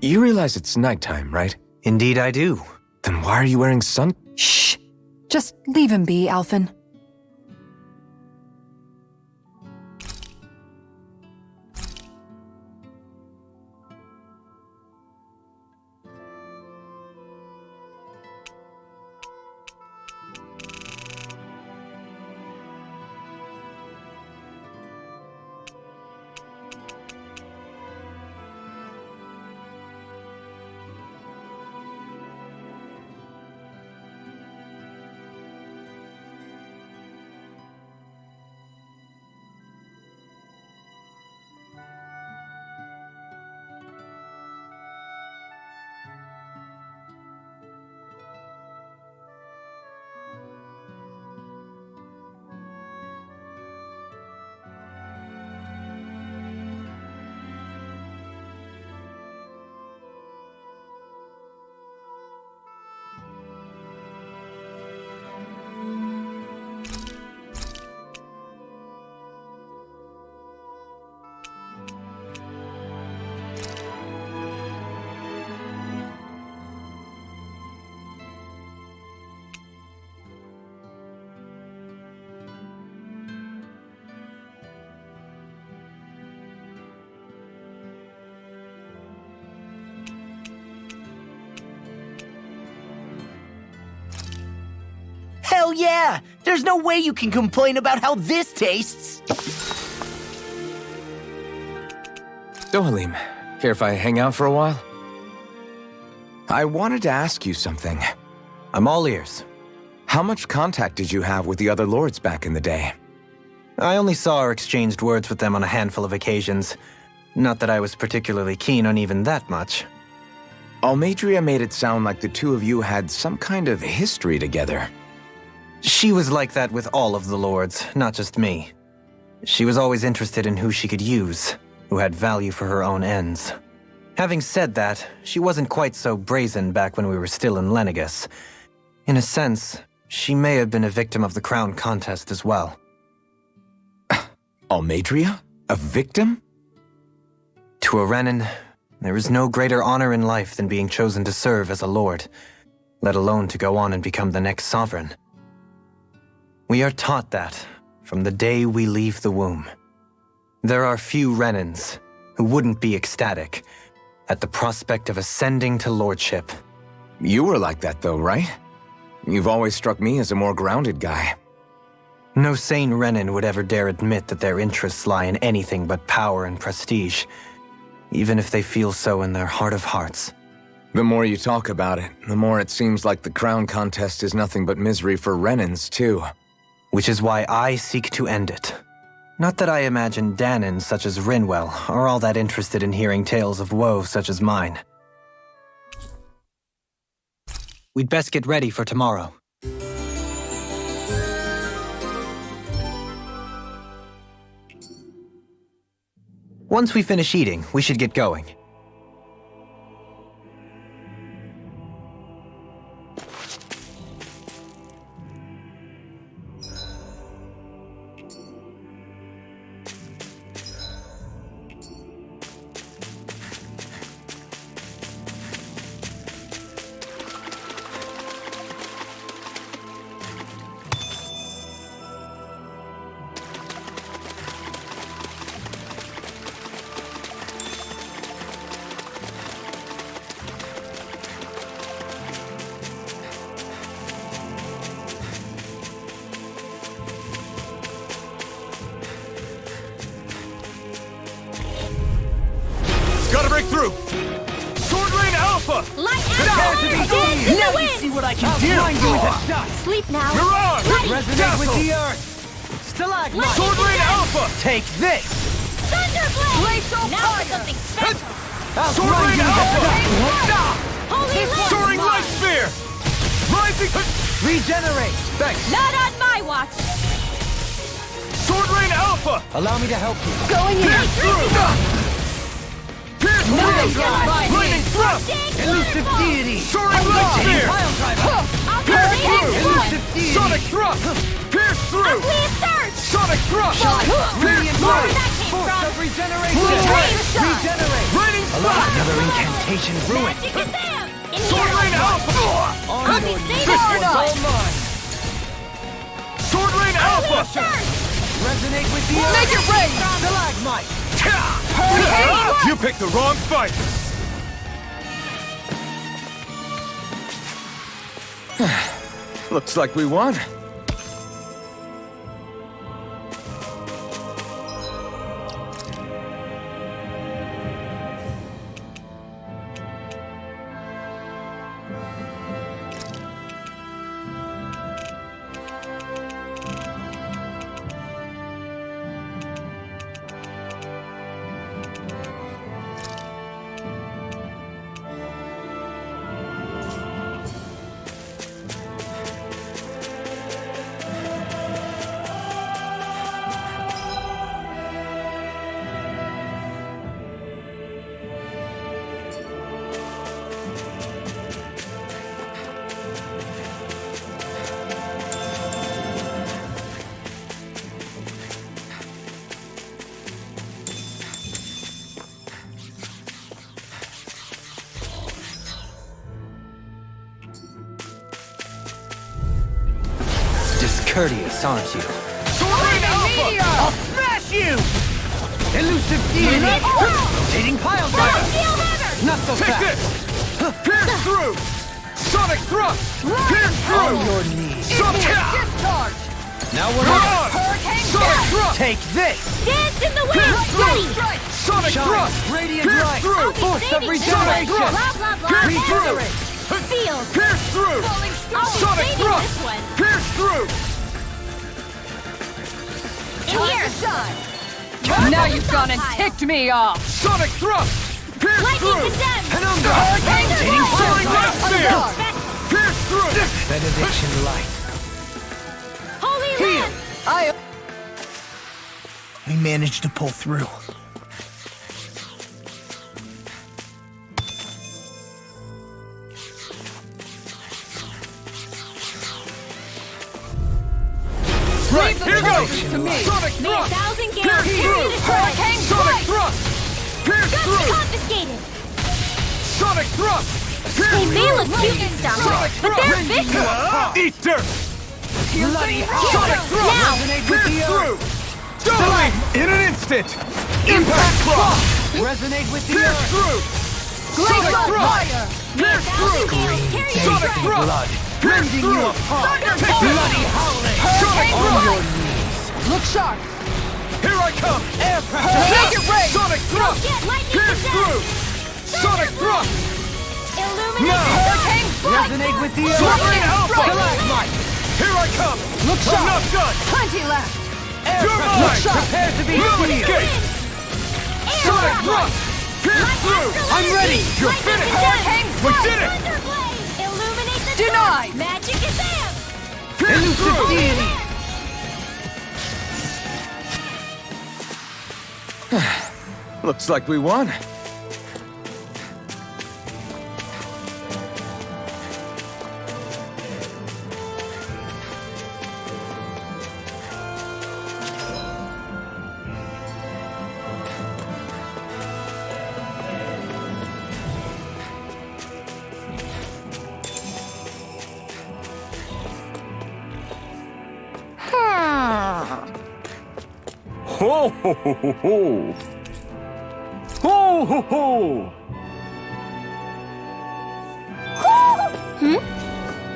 You realize it's nighttime, right? Indeed I do. Then why are you wearing Shh! Just leave him be, Alphen. Hell yeah! There's no way you can complain about how this tastes! So, Halim, care if I hang out for a while? I wanted to ask you something. I'm all ears. How much contact did you have with the other lords back in the day? I only saw or exchanged words with them on a handful of occasions. Not that I was particularly keen on even that much. Almadria made it sound like the two of you had some kind of history together. She was like that with all of the lords, not just me. She was always interested in who she could use, who had value for her own ends. Having said that, she wasn't quite so brazen back when we were still in Lenegus. In a sense, she may have been a victim of the crown contest as well. Almadria? A victim? To a Renin, there is no greater honor in life than being chosen to serve as a lord, let alone to go on and become the next sovereign. We are taught that from the day we leave the womb. There are few Renins who wouldn't be ecstatic at the prospect of ascending to lordship. You were like that though, right? You've always struck me as a more grounded guy. No sane Renin would ever dare admit that their interests lie in anything but power and prestige, even if they feel so in their heart of hearts. The more you talk about it, the more it seems like the crown contest is nothing but misery for Renins, too. Which is why I seek to end it. Not that I imagine Danins such as Rinwell are all that interested in hearing tales of woe such as mine. We'd best get ready for tomorrow. Once we finish eating, we should get going. Gotta break through! Sword Lane Alpha! Light out! Now you see what I can do! Sleep now! Mirage! Resonate with the earth! Stalagmite! Sword Lane Alpha! Take this! Thunderblade! Blaze of Now for something special! Sword Lane Alpha! Holy Light! Soaring Light Sphere! Rising... Regenerate! Thanks! Not on my watch! Sword Lane Alpha! Allow me to help you. Going in! Pierce through! Pierce through! Lightning Thrust! Elusive deity! Soaring Light Sphere! Pile driver! I'll Pierce come in! through! Elusive deity! Sonic Thrust! Pierce through! Nuclear surge! Sonic Thrust! Pierce Radiant through! light! from? Regeneration! Raining Strike! Another incantation ruined! Magic is them! In Sword Rain here! Alpha! I'll be This saving one's all mine! Sword Rain Alpha! Resonate with the Make it rain! Stalagmite! You picked the wrong fight! Looks like we won. Discourteous, aren't you? Sword Rain Alpha! I'll smash you! Elusive deity! Rotating pile driver! Steel hammer! Not so Take fast! this! Pierce through! Sonic Thrust! Pierce through! Your knees! Sonic Discharge! Now we're Come on! on! Hurricane Sonic Thrust! Take this! Dance in the wind! Pierce through! Ready! Sonic Shine! Thrust! Radiant Pierce light! through! Force of Saving regeneration! Blah, blah, blah. Pierce through! Field! Pierce through! I'll be Sonic saving Thrust! this one! Pierce through! In here! Now you've gone and ticked me off! Sonic Thrust! Pierce Lightning through! condemned! Penumbra! Rotating Soaring pile Blast driver! Spear! Pierce through! Benediction light! Holy Land! We managed to pull through. Right, here goes! To me! Sonic May a Thrust! thousand Pierce gallons carry through! this one! Hurricane Sonic strike! Thrust! Pierce Guns through! confiscated! Sonic Thrust! They Pierce may look through! cute and stuff, Sonic but they're Thrust! vicious! Eat dirt! Bloody Sonic Thrust! Now! Pierce through! Doubling! In an instant! Impact Thrust! Resonate with the Pierce earth! through! Sonic Thrust! Pierce through! Sonic Thrust! Pierce through! Take this! Sonic Thrust! Look sharp! Here I come! Air pressure! Make it rain! Sonic Thrust! Get lightning Pierce through! Sonic Thrust! Illuminate Now! Hurricane strike! Resonate with the Sword earth! Rain Alpha! Stalagmite! Here I come! Look I'm sharp! not done! Plenty left! Air You're pressure! mine! Prepare to be No sealed! escape! Sonic Thrust! Pierce through! I'm ready! You're finished! Hurricane We did it! Illuminate the Denied! sun. Magic is them! Pierce Elusive through! deity! Looks like we won. Ho ho ho ho ho! Ho ho ho!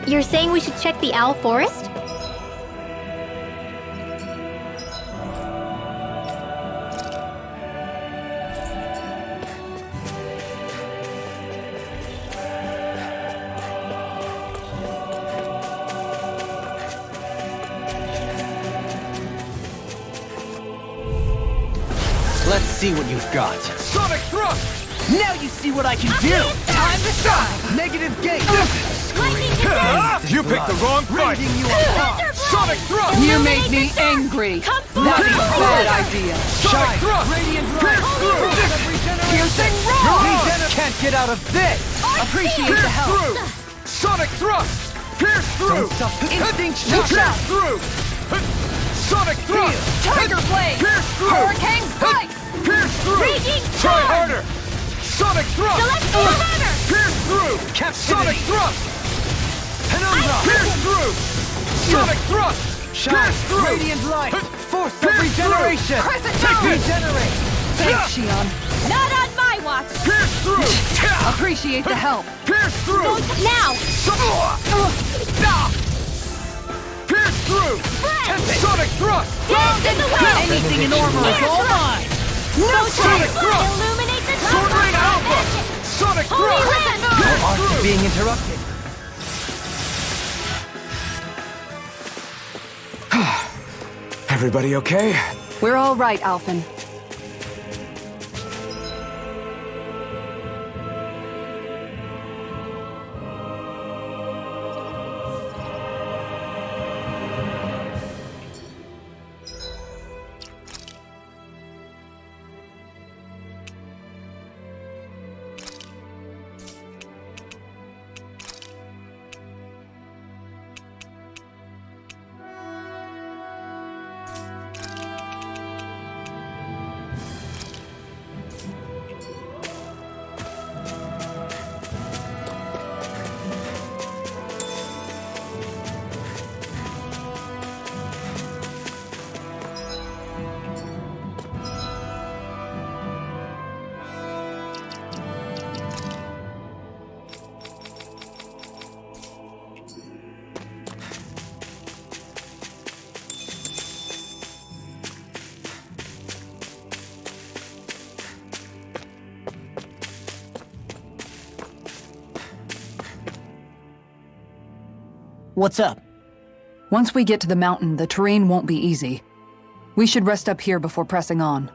You're saying we should check the owl forest? Let's see what you've got. Sonic Thrust! Now you see what I can do! Time to shine! Negative gate! Lightning condemned! Ah! You picked the wrong fight! Raising you apart! Sonic Thrust! You make me angry! Come Not a forward! bad idea! Sonic Thrust! Radiant Pierce light! through! Piercing roar! Can't get out of this! Appreciate the Pierce help! through! Sonic Thrust! Pierce through! Instinct Pierce shot! through! Sonic thrust! Tiger Blade! Pierce through! Hurricane Strike! Pierce through! Raging Try Storm! harder! Sonic thrust! Celestial Hammer! Pierce through! Sonic thrust! Penumbra! Pierce through! Sonic thrust! Pierce through! Radiant light! Force of Pierce regeneration! Crescent Moon! Regenerate! Thanks, Shion. Not on my watch! Pierce through! Appreciate the help. Pierce through! Now! Pierce through! Sonic thrust! Dance in the wind! Anything in armor is all mine. No Sonic time! thrust! Illuminate the Sword top! Ring Alpha! Sonic Holy thrust! Land! Pierce Arc is through! being interrupted. Everybody okay? We're all right, Alphen. What's up? Once we get to the mountain, the terrain won't be easy. We should rest up here before pressing on.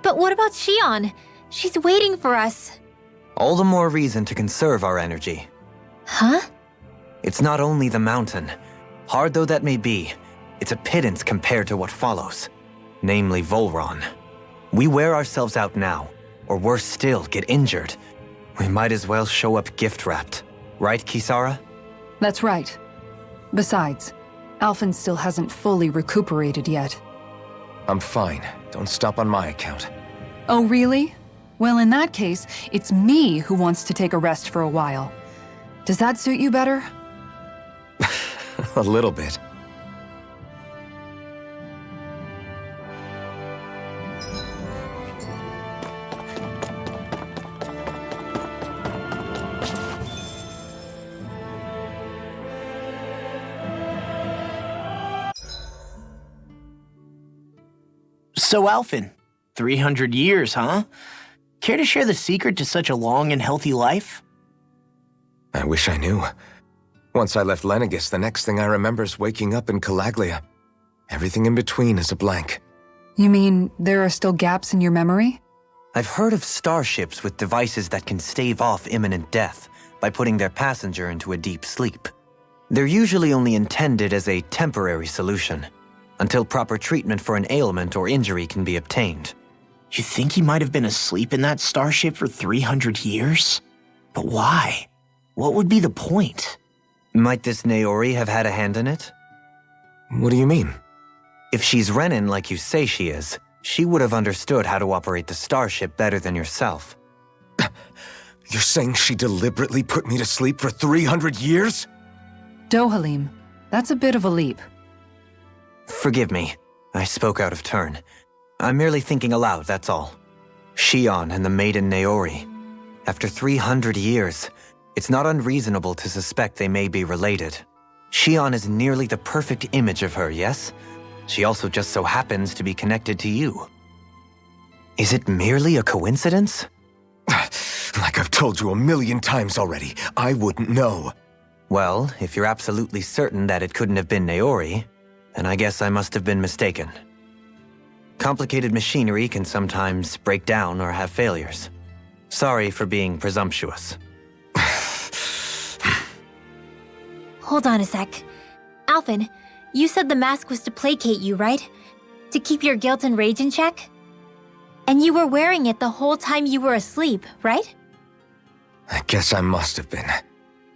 But what about Shion? She's waiting for us. All the more reason to conserve our energy. Huh? It's not only the mountain. Hard though that may be, it's a pittance compared to what follows. Namely Volron. We wear ourselves out now, or worse still, get injured. We might as well show up gift-wrapped. Right, Kisara? That's right. Besides, Alphen still hasn't fully recuperated yet. I'm fine. Don't stop on my account. Oh, really? Well, in that case, it's me who wants to take a rest for a while. Does that suit you better? A little bit. So, Alphen, 300 years, huh? Care to share the secret to such a long and healthy life? I wish I knew. Once I left Lenegis, the next thing I remember is waking up in Calaglia. Everything in between is a blank. You mean there are still gaps in your memory? I've heard of starships with devices that can stave off imminent death by putting their passenger into a deep sleep. They're usually only intended as a temporary solution, until proper treatment for an ailment or injury can be obtained. You think he might have been asleep in that starship for 300 years? But why? What would be the point? Might this Naori have had a hand in it? What do you mean? If she's Renin like you say she is, she would have understood how to operate the starship better than yourself. You're saying she deliberately put me to sleep for 300 years? Dohalim, that's a bit of a leap. Forgive me, I spoke out of turn. I'm merely thinking aloud, that's all. Shion and the maiden Naori. After 300 years, it's not unreasonable to suspect they may be related. Shion is nearly the perfect image of her, yes? She also just so happens to be connected to you. Is it merely a coincidence? Like I've told you 1,000,000 times already, I wouldn't know. Well, if you're absolutely certain that it couldn't have been Naori, then I guess I must have been mistaken. Complicated machinery can sometimes break down or have failures. Sorry for being presumptuous. Hold on a sec. Alphen, you said the mask was to placate you, right? To keep your guilt and rage in check? And you were wearing it the whole time you were asleep, right? I guess I must have been.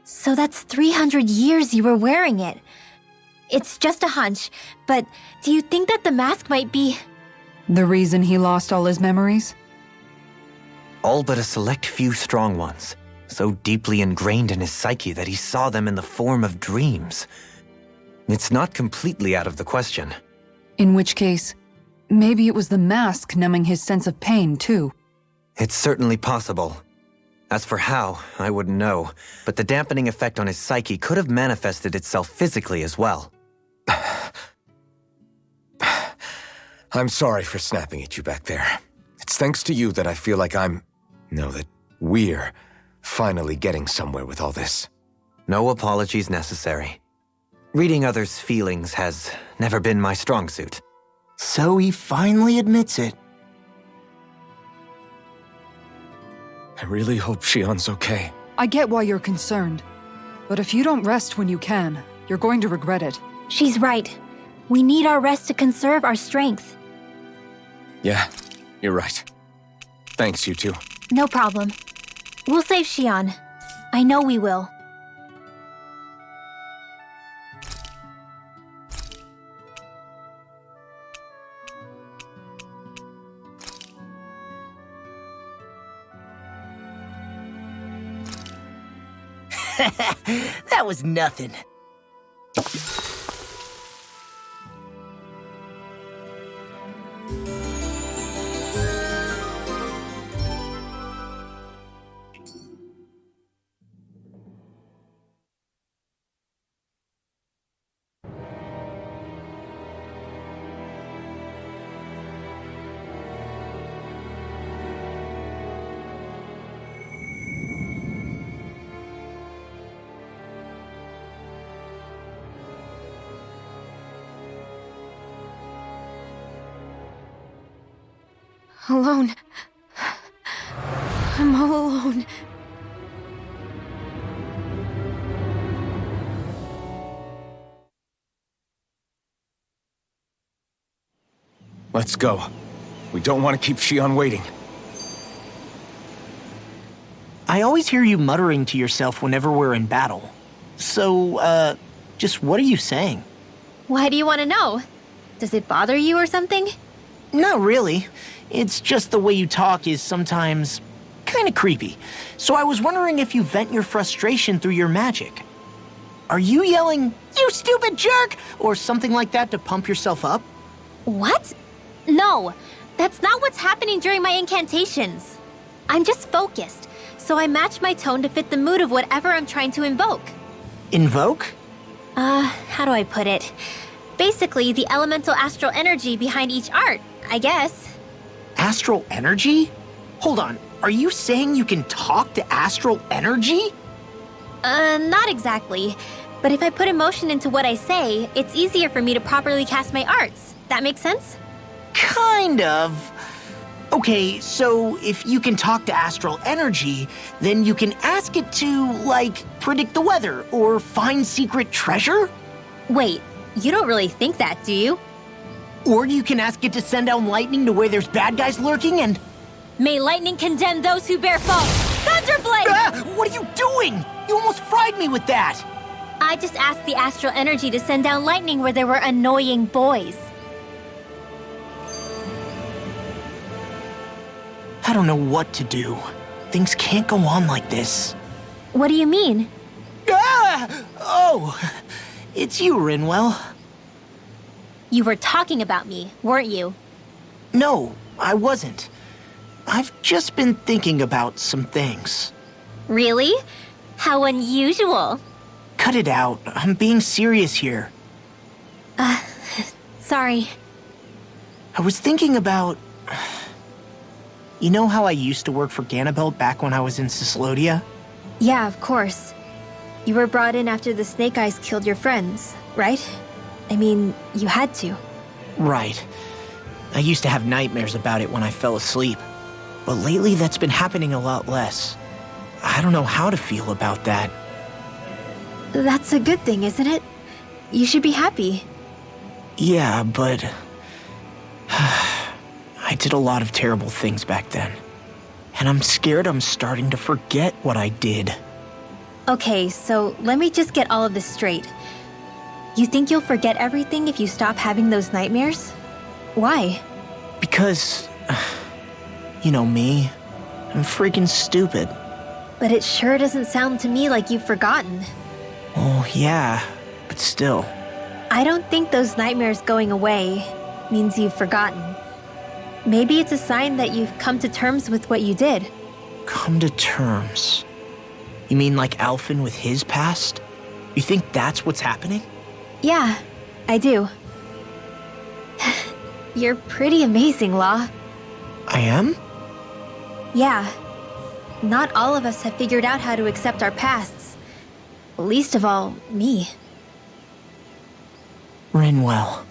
So that's 300 years you were wearing it. It's just a hunch, but do you think that the mask might be... The reason he lost all his memories? All but a select few strong ones, so deeply ingrained in his psyche that he saw them in the form of dreams. It's not completely out of the question. In which case, maybe it was the mask numbing his sense of pain, too. It's certainly possible. As for how, I wouldn't know, but the dampening effect on his psyche could have manifested itself physically as well. I'm sorry for snapping at you back there. It's thanks to you that I feel like that we're finally getting somewhere with all this. No apologies necessary. Reading others' feelings has never been my strong suit. So he finally admits it. I really hope Shion's okay. I get why you're concerned. But if you don't rest when you can, you're going to regret it. She's right. We need our rest to conserve our strength. Yeah, you're right. Thanks, you two. No problem. We'll save Shion. I know we will. That was nothing. Alone. I'm all alone. Let's go. We don't want to keep Shion waiting. I always hear you muttering to yourself whenever we're in battle. So, just what are you saying? Why do you want to know? Does it bother you or something? Not really. It's just the way you talk is sometimes kind of creepy. So I was wondering if you vent your frustration through your magic. Are you yelling, "You stupid jerk," or something like that to pump yourself up? What? No, that's not what's happening during my incantations. I'm just focused, so I match my tone to fit the mood of whatever I'm trying to invoke. Invoke? How do I put it? Basically, the elemental astral energy behind each art, I guess. Astral energy? Hold on, are you saying you can talk to astral energy? Not exactly. But if I put emotion into what I say, it's easier for me to properly cast my arts. That makes sense? Kind of. Okay, so if you can talk to astral energy, then you can ask it to, like, predict the weather or find secret treasure? Wait, you don't really think that, do you? Or you can ask it to send down lightning to where there's bad guys lurking and... May lightning condemn those who bear false! Thunderblade! Ah, what are you doing? You almost fried me with that! I just asked the astral energy to send down lightning where there were annoying boys. I don't know what to do. Things can't go on like this. What do you mean? Ah! Oh, it's you, Rinwell. You were talking about me, weren't you? No, I wasn't. I've just been thinking about some things. Really? How unusual. Cut it out. I'm being serious here. Sorry. I was thinking about... You know how I used to work for Ganabelt back when I was in Cyslodia? Yeah, of course. You were brought in after the Snake Eyes killed your friends, right? I mean, you had to. Right. I used to have nightmares about it when I fell asleep. But lately that's been happening a lot less. I don't know how to feel about that. That's a good thing, isn't it? You should be happy. Yeah, but... I did a lot of terrible things back then. And I'm scared I'm starting to forget what I did. Okay, so let me just get all of this straight. You think you'll forget everything if you stop having those nightmares? Why? Because, you know me, I'm freaking stupid. But it sure doesn't sound to me like you've forgotten. Oh, yeah, but still. I don't think those nightmares going away means you've forgotten. Maybe it's a sign that you've come to terms with what you did. Come to terms? You mean like Alphen with his past? You think that's what's happening? Yeah, I do. You're pretty amazing, Law. I am? Yeah. Not all of us have figured out how to accept our pasts. Least of all, me. Rinwell.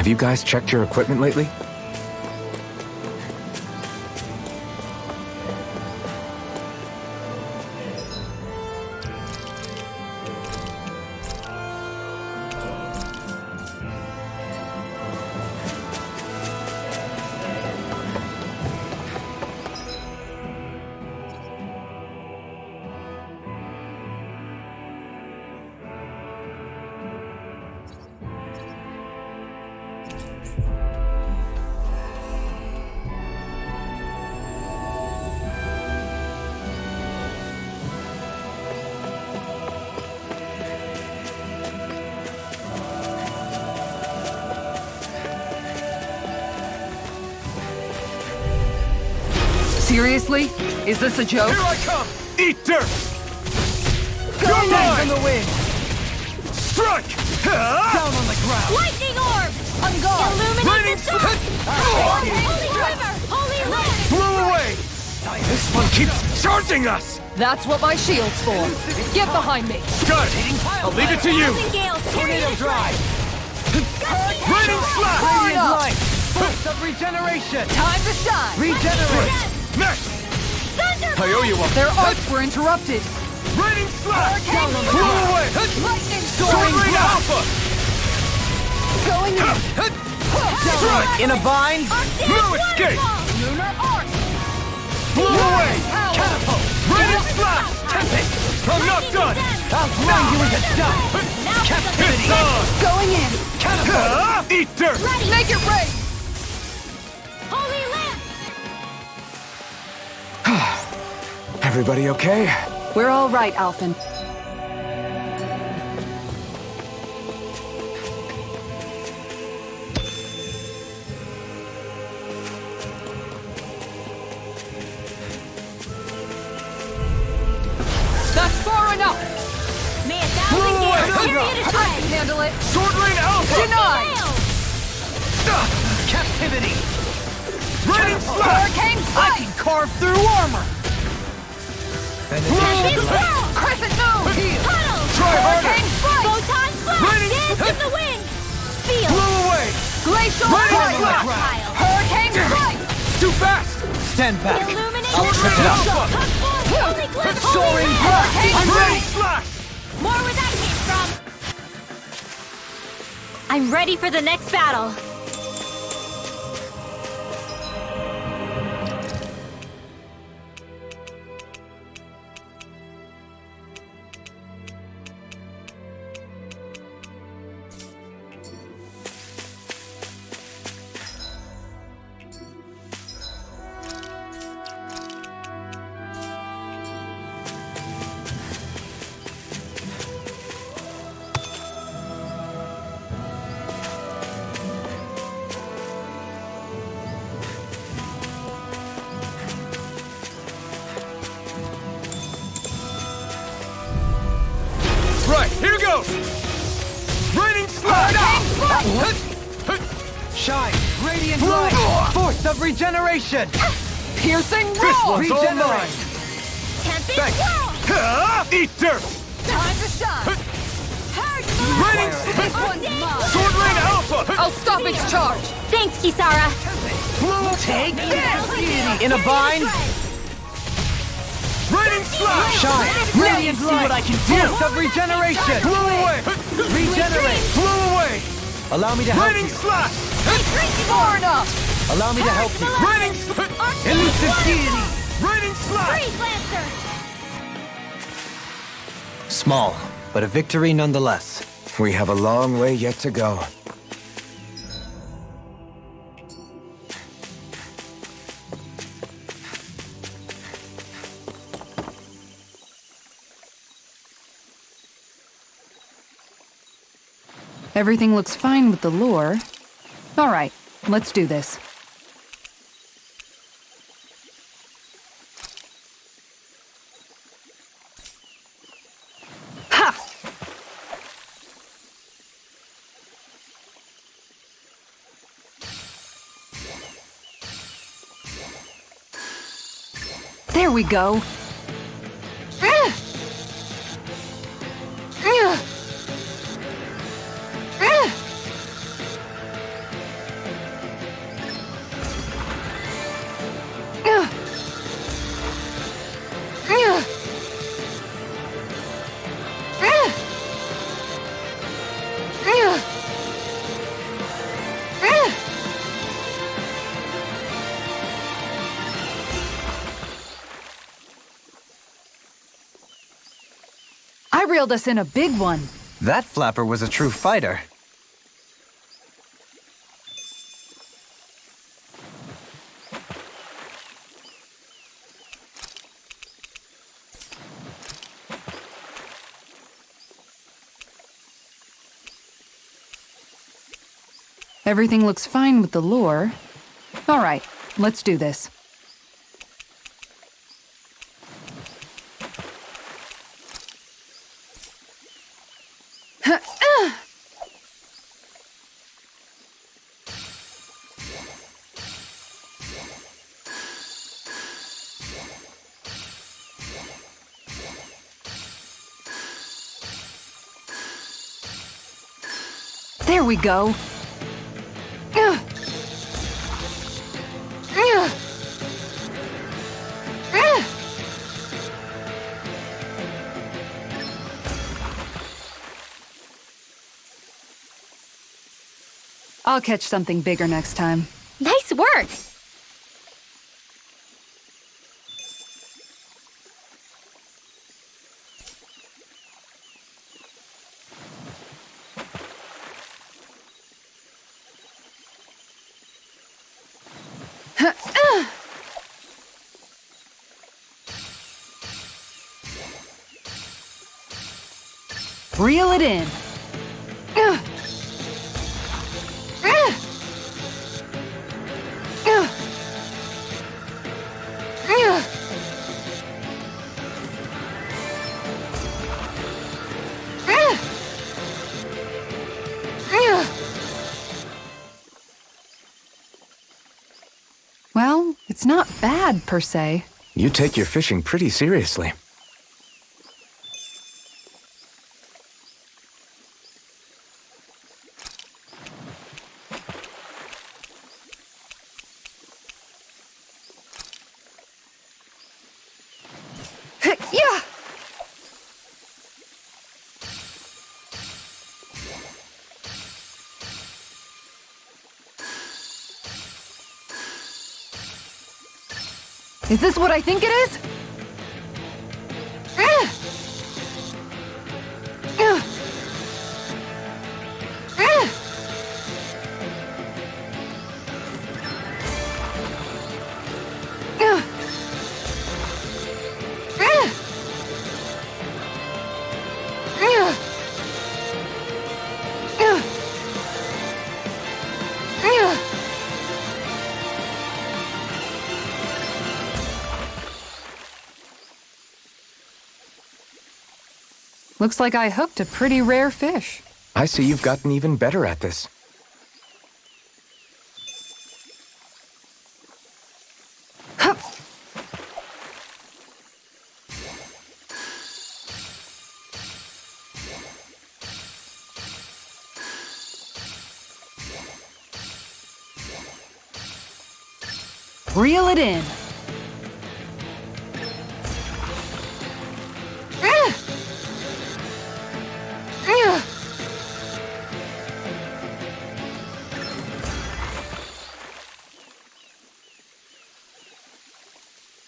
Have you guys checked your equipment lately? Seriously? Is this a joke? Here I come! Eat dirt! Go You're mine! in the wind! Strike! Down on the ground! Lightning orb! On guard! Lightning Illuminate the storm! Holy river! Holy land! Blew away! This one keeps charging us! That's what my shield's for. Get behind me! Got it! I'll leave it to you! Gale, Tornado drive! Raining slash! Hurry up! Light! Boost of regeneration! Time to shine! Regenerate! Next! I owe you one! Their arcs were interrupted! Raining slash! Down on the Blew ground. away! Lightning Sword storm! Ring Alpha! Going in! Strike! In a bind! No escape! Lunar arc! Blow away! Catapult! Radiant Slash! I'm not done! I'll grind you into dust! Captivity! It's on! Going in! Catapult! Eat dirt! Make it rain! Holy lamp! Everybody okay? We're all right, Alphen. That's far enough! May a thousand years carry it I astray! can handle it! Sword Rain Alpha! Denied! Captivity! Radiant Slash! Hurricane I Strike! can carve through armor! Captain Swirl! Crescent Moon! Puddle! Try harder! Hurricane Strike! Photon Splash! Raining- Dance in the wind! Feel! Blow away! Glacial Radiant Fire! Slash! Hurricane Strike! Too fast! Stand back. Illuminate! Sword Rain Alpha! Come forth! Holy glimpse! Holy Soaring lamp! blast! I'm Radiant Slash! More where that came from! I'm ready for the next battle! Right, here goes! Raining Slash! Shine, radiant light, force of regeneration. Piercing This Roar! one's all mine! Tempest Thanks! Swirl! Eat dirt! Time to shine! Raining This one's mine! Sword Rain Alpha! I'll stop its charge! Thanks, Kisara! Blow Take May this! the years In a carry it bind? astray! Raining Slash! Shine, Now you radiant see what I light, can do! force of regeneration. Blow away! Regenerate. Blow away! Allow me to help Raining you. Slash! Far enough! Allow me to help you. Raining Elusive deity! Raining Slash! Freeze Lancer! Small, but a victory nonetheless. We have a long way yet to go. Everything looks fine with the lure. All right, let's do this. Ha! There we go. I reeled us in a big one. That flapper was a true fighter. Everything looks fine with the lure. All right, let's do this. There we go. I'll catch something bigger next time. Nice work! Reel it in. Well, it's not bad, per se. You take your fishing pretty seriously. Yeah! Is this what I think it is? Looks like I hooked a pretty rare fish. I see you've gotten even better at this. Hup. Reel it in.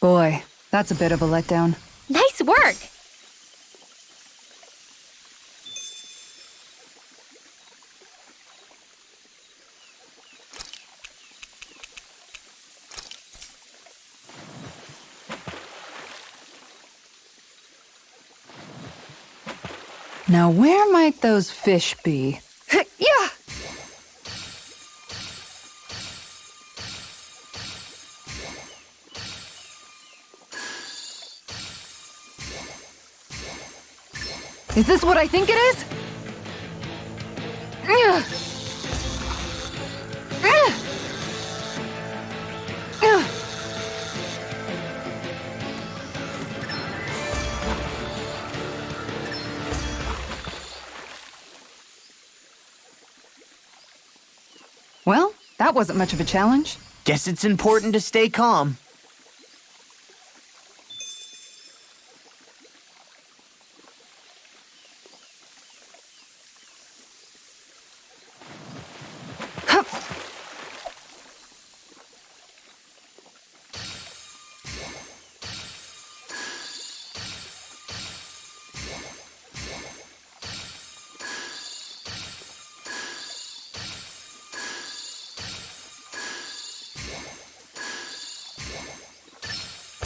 Boy, that's a bit of a letdown. Nice work! Now where might those fish be? Yeah! Is this what I think it is? Well, that wasn't much of a challenge. Guess it's important to stay calm. Hup.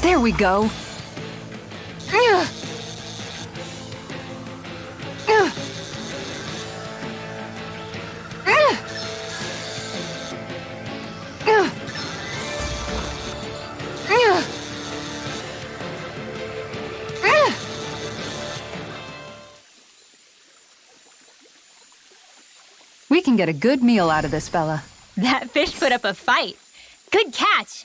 There we go. We can get a good meal out of this fella. That fish put up a fight. Good catch!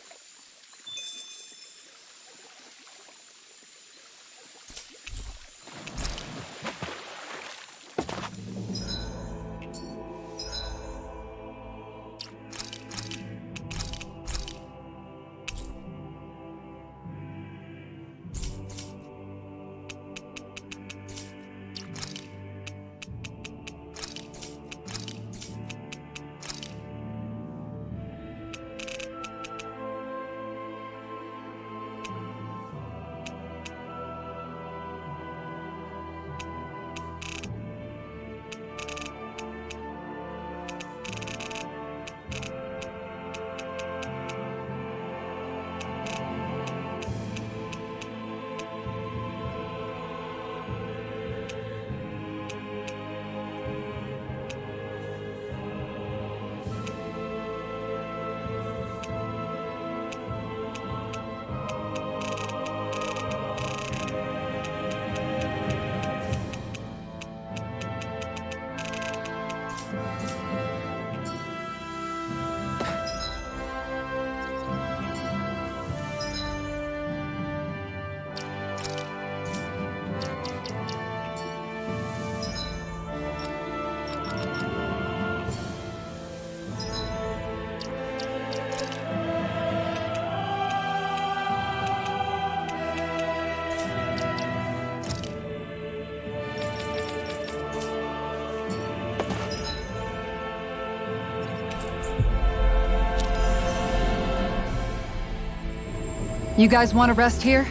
You guys want to rest here?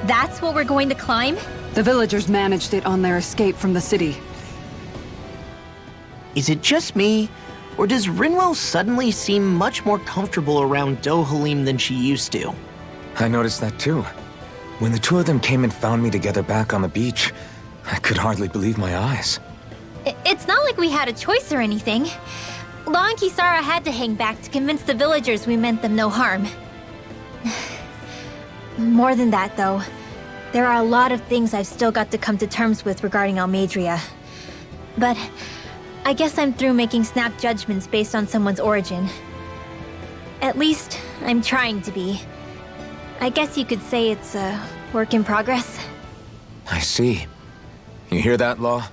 That's what we're going to climb? The villagers managed it on their escape from the city. Is it just me, or does Rinwell suddenly seem much more comfortable around Dohalim than she used to? I noticed that too. When the two of them came and found me together back on the beach, I could hardly believe my eyes. It's not like we had a choice or anything. Law and Kisara had to hang back to convince the villagers we meant them no harm. More than that, though, there are a lot of things I've still got to come to terms with regarding Almadria. But I guess I'm through making snap judgments based on someone's origin. At least, I'm trying to be. I guess you could say it's a work in progress. I see. You hear that, Law?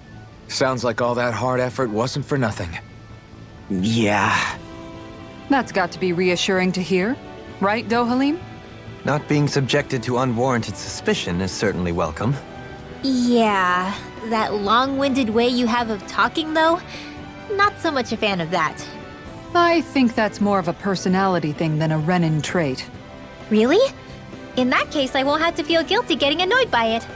Sounds like all that hard effort wasn't for nothing. Yeah. That's got to be reassuring to hear, right, Dohalim? Not being subjected to unwarranted suspicion is certainly welcome. Yeah, that long-winded way you have of talking, though, not so much a fan of that. I think that's more of a personality thing than a Renin trait. Really? In that case, I won't have to feel guilty getting annoyed by it.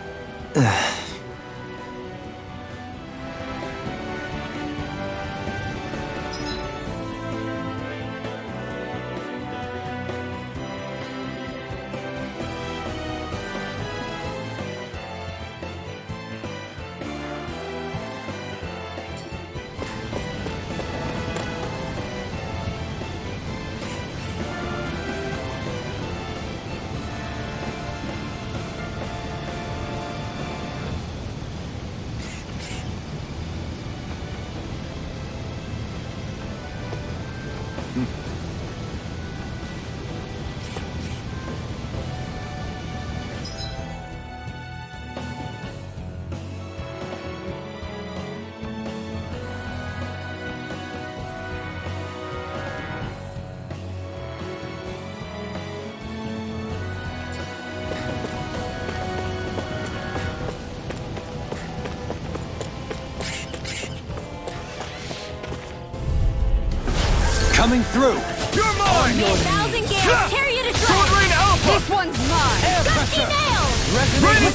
Coming through! You're mine! 1,000 gales, carry it a Sword track! Rain Alpha! This one's mine! Gusty nails! Ready?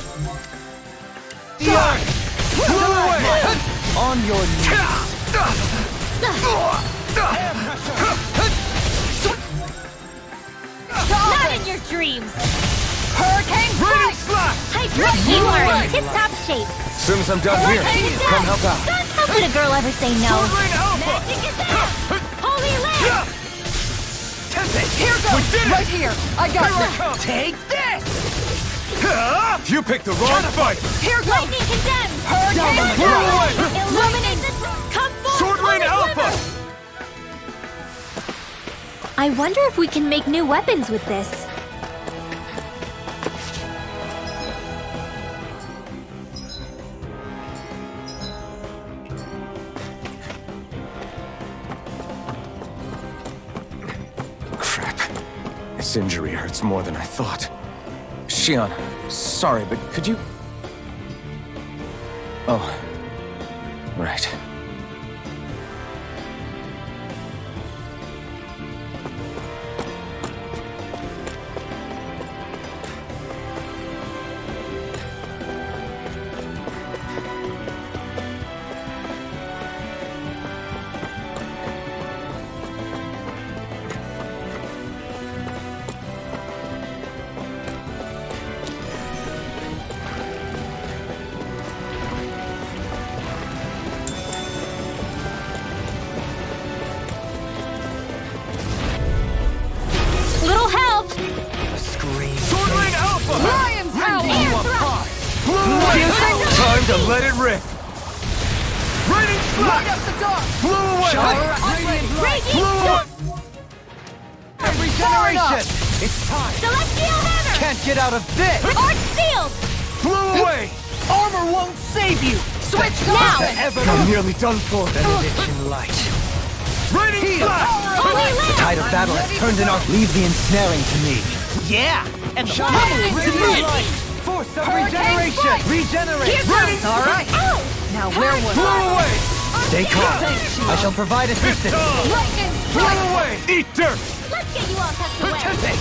Fire! Blow away! On your knees! Not in your dreams! Hurricane Raining strike! Slash! I dream you are in tip-top shape! As soon as I'm done here, come help out. How could a girl ever say no? Sword Rain Alpha! Magic is out! Holy lance! Here We goes! did it! Right here! I got Here I it! come! Take this! You picked the wrong fight! Here goes! Lightning condemned! Hurricane Blow strike! away! Illuminate the... Come forth! Sword Rain Holy Alpha! Glimmers! I wonder if we can make new weapons with this. Crap. This injury hurts more than I thought. Shion, sorry, but could you... Oh. Right. Little help! Scream. Sword Rain Alpha! Lion's howl! Air thrust! Blow away! Time to let it rip! Raining Light Slash! up the dark! Blow away! Radiant Blow away! Every Far enough. generation! It's time! Celestial hammer! Can't get out of this! Arch shield! Blow away! Armor won't save you! Switch Now! I'm nearly done for. Benediction light. Raining flash! Holy The Land! tide of battle has turned in our... Leave the ensnaring to me. Yeah, and the pummeling to me! Force of regeneration! Regenerate! All right. Now where was Blow I? away! Stay calm. I shall provide assistance. Lightning Blow strike! away! Eat dirt! Let's get you all tucked away! Tempest!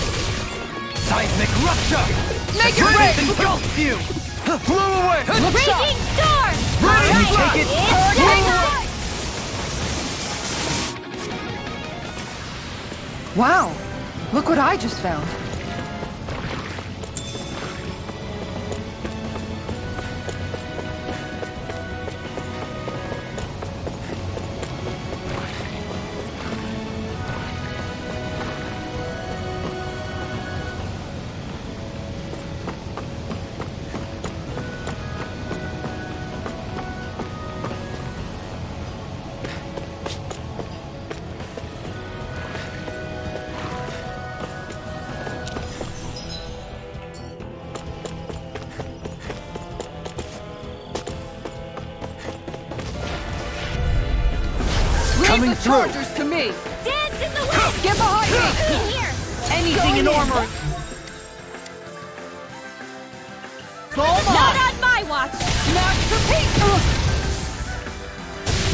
Seismic rupture! Make it rain! Engulf you! Blow away! Raging storm! Raining Can you flash! take it? It's daytime! Wow. Look what I just found. Coming Leave the through. chargers to me. Dance in the wind! Get behind me. In here! Anything in armor! Not on my watch! Smash the peak.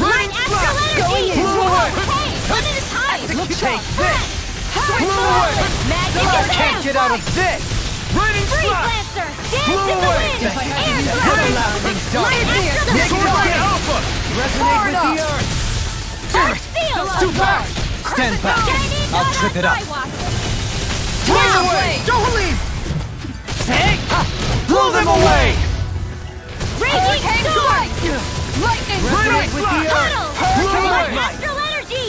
Line astral energy! Blow away. Hey, one at a time! Take this! Blow away! Magic I is can't get out of this! Raining Freeze flash! Lancer! Dance Blow in the away. wind! If I had Air to use thrust! everlasting dark. Line astral Negative Sword energy! to Alpha! Resonate with the earth! Dark Seal! Too fast! Stand back! Shining I'll not trip on it up. my watch. Blow away! Don't leave! Blow them away! Raging storm! Lightning Raining strike. with the flash! earth! Tunnel! Blow away! Astral energy!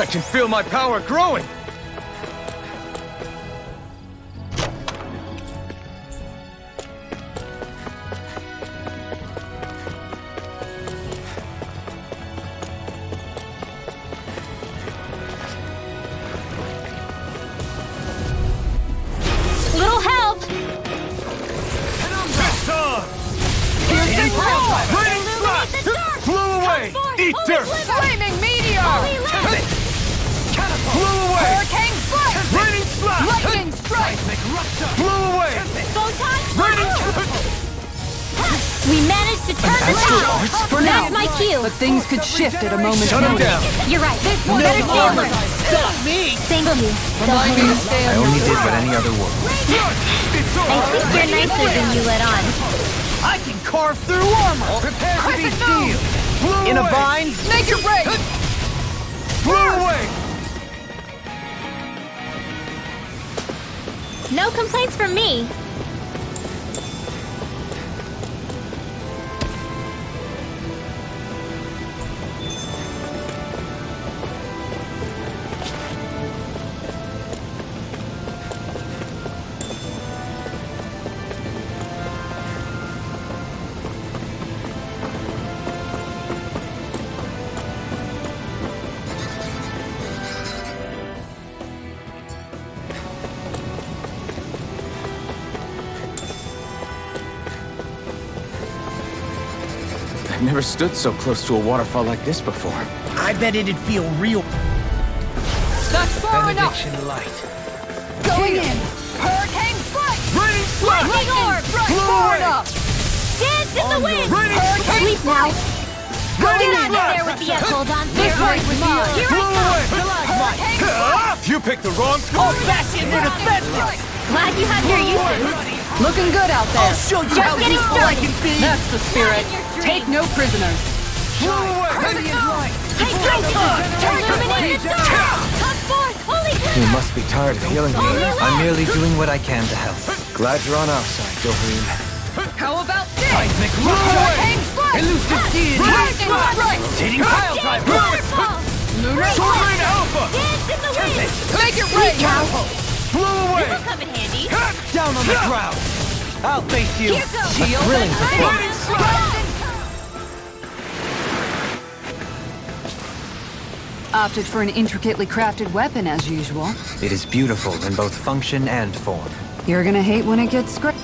I can feel my power growing! Little help! It's on! Piercing Raining flash! Blow away! Eat dirt! Flaming meteor. Holy Land! Blow away! Hurricane strike. Raining flash! Lightning strike. Blow away! Photon Raining We managed to turn the tide! For now. That's my cue! But things could shift at a moment's Shut him notice. down! You're right. one Better is stay armor. alert. Stop me! Thank you. Remind me to stay I on only your did what side. any other would. It's I on! think you're nicer than you let on. I can carve through armor! Prepare to be Crescent moon. sealed! Blow In a away! bind? Make it rain. Blow away! No complaints from me. I've never stood so close to a waterfall like this before. I bet it'd feel real. That's far enough. Benediction light. Going in. Hurricane strike. Raining flash! Lightning orb! Strike Blow far away. enough. Dance in the wind! Raining Sleep now. Get Raining out of there flash! with the hold on This there. way with mine. Here Blow away! Hurricane strike. You picked the wrong I'll score! bash into defenses! Glad you have your uses. Looking good out there. I'll show you Just how getting useful I started. can be! That's the spirit. Not in your Take dreams. no prisoners. Blow away! Hey, illuminate the dark! Come forth, holy You Land! must be tired of healing me. I'm merely doing what I can to help. Glad you're on our side, Dohereen. How about this? Seismic Hurricane strike. Elusive deity! Lightning strike. Rotating pile driver! Waterfalls! Lunar Sword strike. Rain Alpha! Dance in the wind! Make it rain. Blow away! This'll come in handy. Down on the ground! I'll face you! Here goes. Shield Thrilling and performance! Opted for an intricately crafted weapon as usual. It is beautiful in both function and form. You're gonna hate when it gets scratched.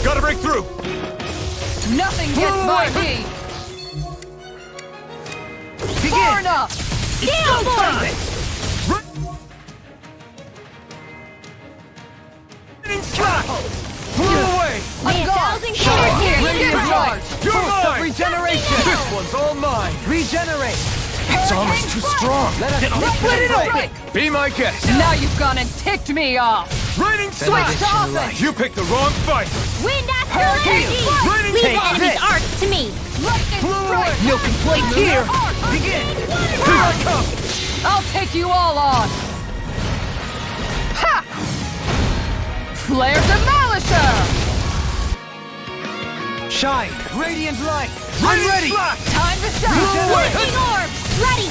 Gotta break through! Nothing gets by me! Far enough! Down, boy! Flew away! I'm gone! Radiant charge! You're mine! Regeneration! This one's all mine! Regenerate! It's almost too strong! Let us Split it open! Be my guest! Now you've gone and ticked me off! Raining slash! Benediction light. You picked the wrong fight! Wind after energy! Raining Leave take the enemy's this. arc to me! No complaints here! Begin! Here I come! I'll take you all on! Ha! Flare Demolisher! Shine! Radiant light! I'm ready! Time to shine! Lightning orb! Ready!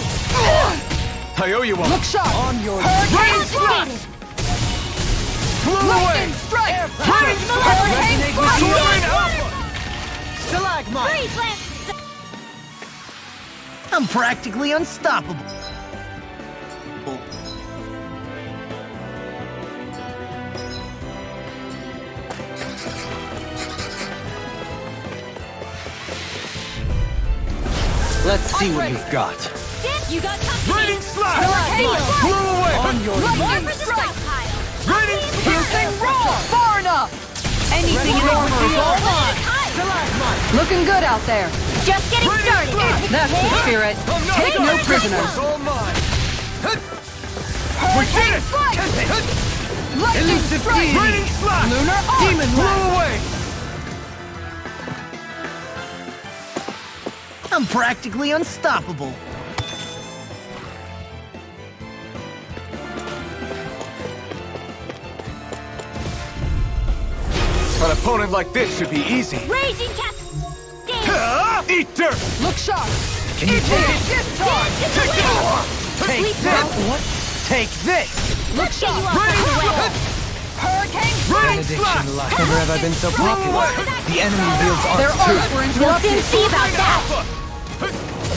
I owe you one! Look sharp! On your Raining slash! Flew away! Lightning strike! Raining Hurricane slash! Soaring strike! alpha! Stalagmite! Freeze lance! I'm practically unstoppable. Let's see what you've got. You got company! Raining slash! Heal! Flew away! On your More Lightning for the strike! stockpile! Raining Piercing roar! Far enough! Anything in armor is all mine! Stalagmite! Looking good out there! Just getting started! That's the spirit! Take no prisoners! It's all mine! We did it! Lightning Elusive strike! deity! Raining slash! Lunar arc! Demon Flew light! away! I'm practically unstoppable. An opponent like this should be easy. Raging cast! Eat dirt! Look sharp! Can you take it? Discharge! Take Sleep this! well. What? Take this! Look Get you sharp! off the Hurricane Raining Benediction slash! light. Never have I been so popular. The enemy wields Their arcs too. arms were We'll interrupted! soon see about that!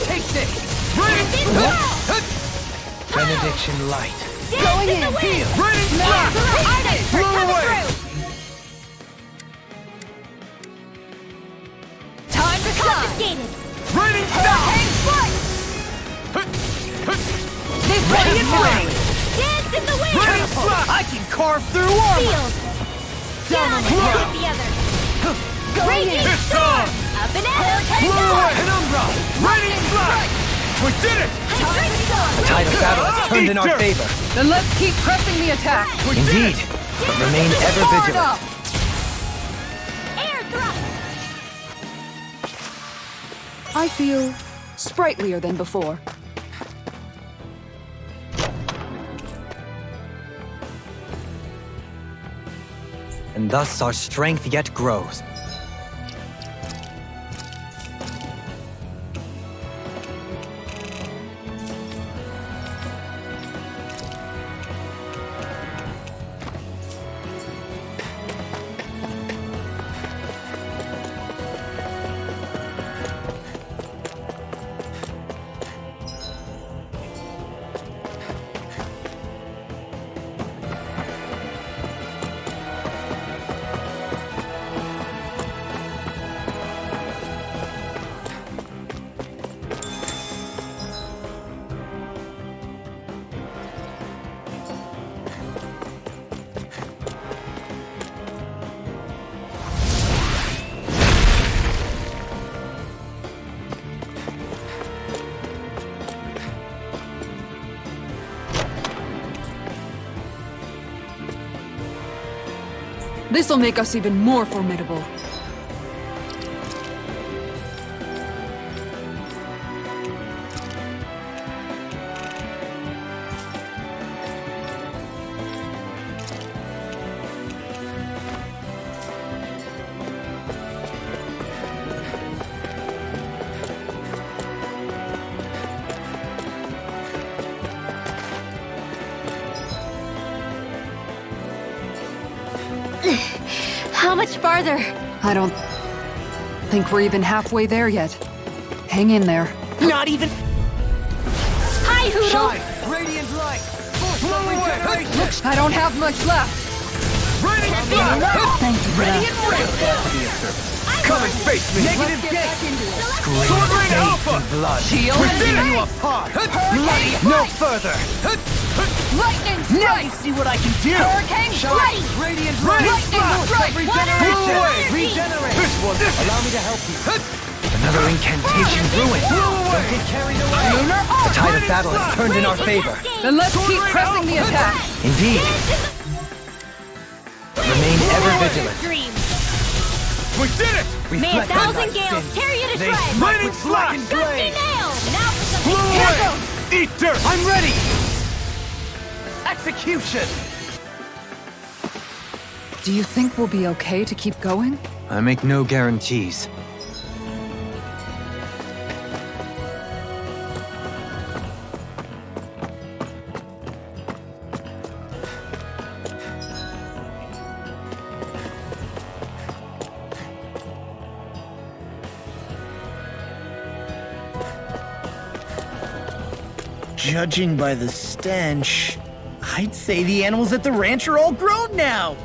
Take this! Raining Benediction light. Going in! Heal! Raining slash! Flew away! Time to shine! Confiscated! Raining Hurricane slash! strike! This way is mine! Dance in the wind! Raining slash! I can carve through armor! Field! Down and hit the other! Raging This storm! time! Up and out! Flew away! Penumbra! Raining slash! We did it! Hybrid storm! The tide of battle has turned in our Eat dirt. favor. Then let's keep pressing the attack! Indeed. But remain ever Far vigilant. enough! Air thrust! I feel sprightlier than before. And thus our strength yet grows. This'll make us even more formidable. much farther. I don't think we're even halfway there yet. Hang in there. Not even. Hi, Hoodle! Radiant light! I don't have much left. Radiant light! Thank you for that. Come and face me! Let's get back into it. Sword Rain Alpha! Blood! Shield We and did it! strike. Apart! Bloody No further! Lightning Now you strike! see what I can do. Hurricane strike! Radiant Lightning strike! Regeneration! Water! Regenerate! This one! Allow me to help you. Another incantation ruined. Don't get carried away. Lunar The arc! tide of battle has turned in our favor. Then let's keep pressing the attack. Indeed. Remain ever vigilant. Dream. We did it! May a Reflect on thousand thy gales sins. tear you to They shreds. smite Raining with blackened flash! Dusty blade. nails. Now for some Blow Here away! goes. Eat dirt! I'm ready. Execution. Do you think we'll be okay to keep going? I make no guarantees. Judging by the stench, I'd say the animals at the ranch are all grown now.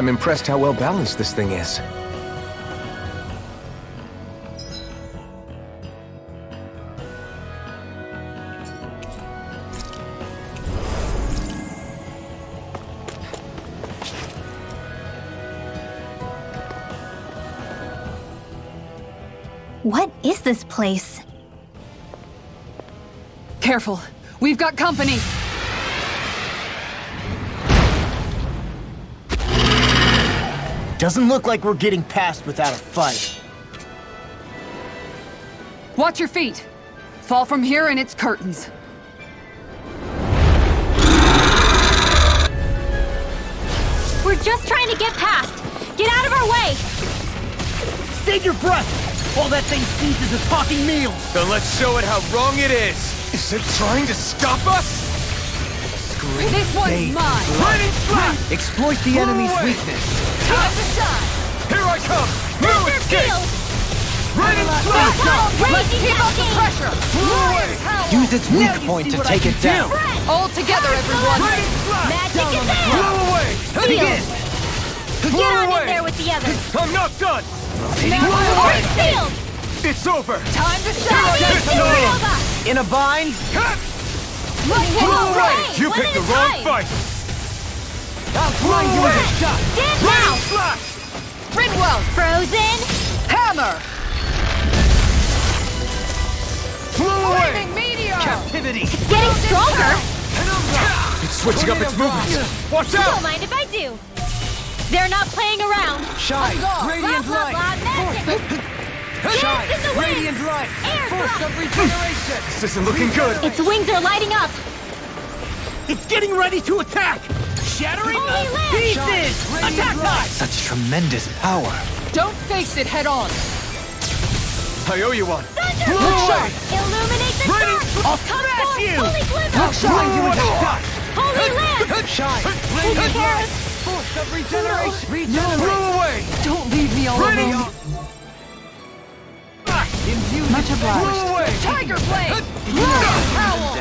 I'm impressed how well balanced this thing is. What is this place? Careful. We've got company. Doesn't look like we're getting past without a fight. Watch your feet. Fall from here and it's curtains. We're just trying to get past. Get out of our way! Save your breath! All that thing sees is a talking meal! Then let's show it how wrong it is! Is it trying to stop us? This one's mine. Lightning strike! Exploit the enemy's weakness. Time to shine. Here I come! No Thunder escape! field! Lightning Let's strike! Keep up the pressure. Use its weak point to take it down. All together, everyone. Magic is there! Blow away! Sealed! Get on in there with the others! I'm not done! We're sealed! It's over! Time to That shine. means two of us! In a bind? Blow away! You One picked at the a wrong time. fight! I'll blind you with a shot. Stand Lightning now! slash! Rinwell. Frozen! Hammer. Blow away! Flaming meteor. Captivity. It's getting stronger! It's switching up its movements! Watch out! Don't mind if I do. They're not playing around. Shine. Radiant Blah, blah, light. blah, magic. Shine. in the wind. Radiant light. Air Force thrust. of regeneration. This isn't looking good! Its wings are lighting up. It's getting ready to attack! Shattering Holy land. pieces! Attack time! Such tremendous power. Don't face it head on. I owe you one! Thunder! away. Illuminate the Radiant dark! I'll Come smash forth, you. holy glimmer! Blind you with a shot. Holy land! Shine. Who Radiant cares? light. Force of regeneration. Blow Regenerate. away! Don't leave me all Radiant alone. Imbue Much with obliged. Blow away! Tiger blade. Howl.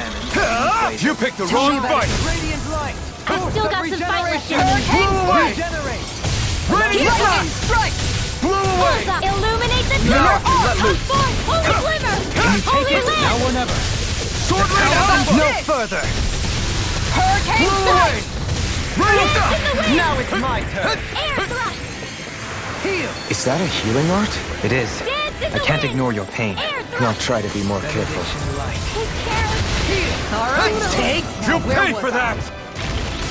You picked the wrong fight! Radiant light. I've still got some fight left in me. Blow away! Regenerate. Radiant Lightning slash! strike. Blow away! Bullseye. Illuminate the Now dark! I can let Come loose. forth, holy glimmer! Holy land! Now or never. Sword rain out! No further. Hurricane Blow away! strike. Radiant Dance in the wind! Now it's my turn. Air thrust! Heal. Is that a healing art? It is. Dance in I the can't wind! ignore your pain. Air thrust! Now try to be more careful. Who cares? All right. Take! You'll Where pay was for I? that!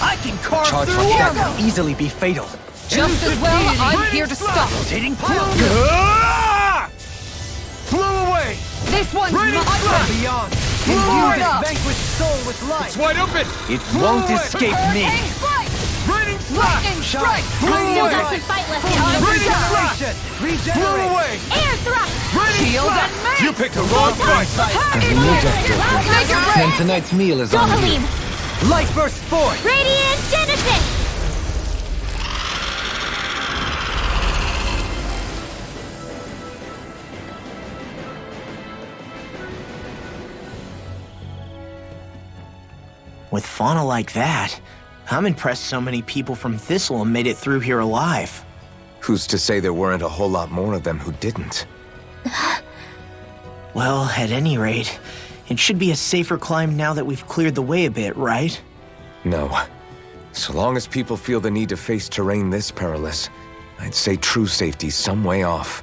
I can carve Charge through like that armor! could easily be fatal. Just as well, I'm here to stop. Rotating pile! Ah! Blow away! This one's Radiant my slash! Beyond. Blow Imbue it this up. vanquished soul with light. It's wide open! It Blow won't away. escape me. Hurricane strike. Radiant slash! Lightning strike. Blow Still away! got some fight left in Time me. to Radiant shine. slash! Blow Regenerate. away! Air thrust! Radiant Shield slash! and mace. You picked the wrong fight! Take your And tonight's meal is on you. Dohalim! Light burst forth. Radiant Genesis! With fauna like that, I'm impressed so many people from Thistle made it through here alive. Who's to say there weren't a whole lot more of them who didn't? Well, at any rate, it should be a safer climb now that we've cleared the way a bit, right? No. So long as people feel the need to face terrain this perilous, I'd say true safety's some way off.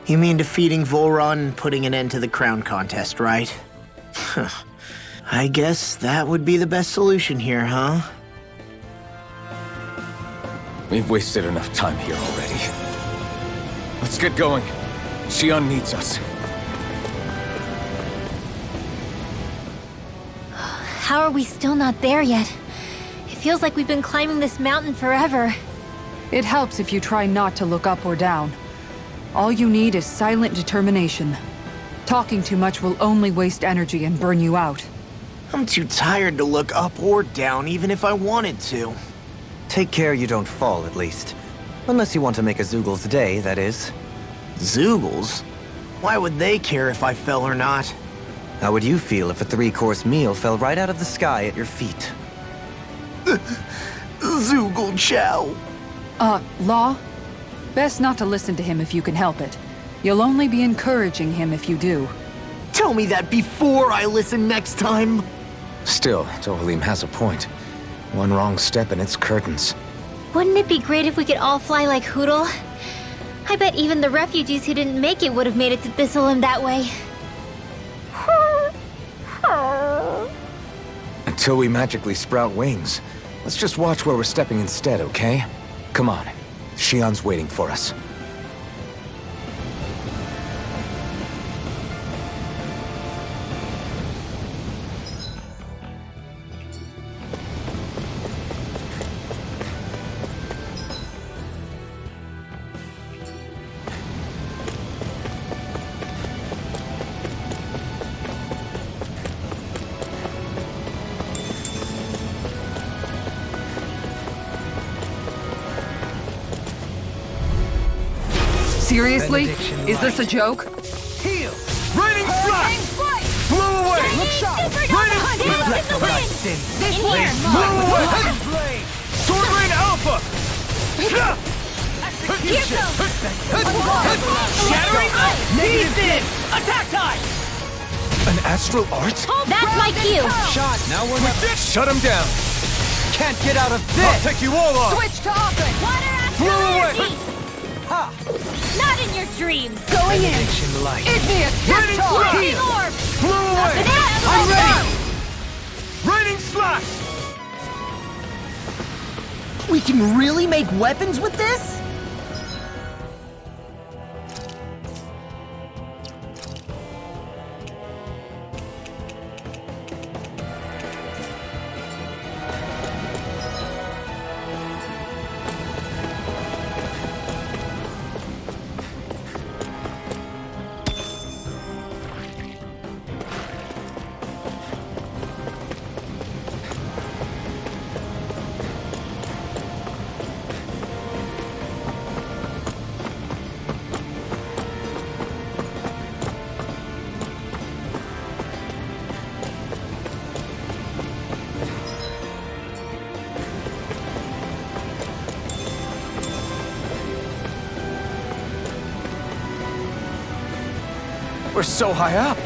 You mean defeating Volron and putting an end to the crown contest, right? I guess that would be the best solution here, huh? We've wasted enough time here already. Let's get going. Xion needs us. How are we still not there yet? It feels like we've been climbing this mountain forever. It helps if you try not to look up or down. All you need is silent determination. Talking too much will only waste energy and burn you out. I'm too tired to look up or down, even if I wanted to. Take care you don't fall, at least. Unless you want to make a Zoogel's day, that is. Zoogles? Why would they care if I fell or not? How would you feel if a 3-course meal fell right out of the sky at your feet? Zoogle Chow. Law? Best not to listen to him if you can help it. You'll only be encouraging him if you do. Tell me that before I listen next time. Still, Dohalim has a point. One wrong step and it's curtains. Wouldn't it be great if we could all fly like Hootle? I bet even the refugees who didn't make it would have made it to Thistleum that way. Until we magically sprout wings, let's just watch where we're stepping instead, okay? Come on. Shion's waiting for us. Seriously? Is this a joke? Raining flash! Blew away! Look sharp! This way! Blew away! Sword Rain Alpha! Shattering Nathan! Attack time! An astral art? That's my cue! Shot! Now we're not... Shut him down! Can't get out of this! I'll take you all off! Switch to offense! Water Blew away! energy! Not in your dreams! Going in! light. Igneous! Raining Tick-tock! flash! Orb! Blew away! I'm ready! Raining slash! We can really make weapons with this? We're so high up!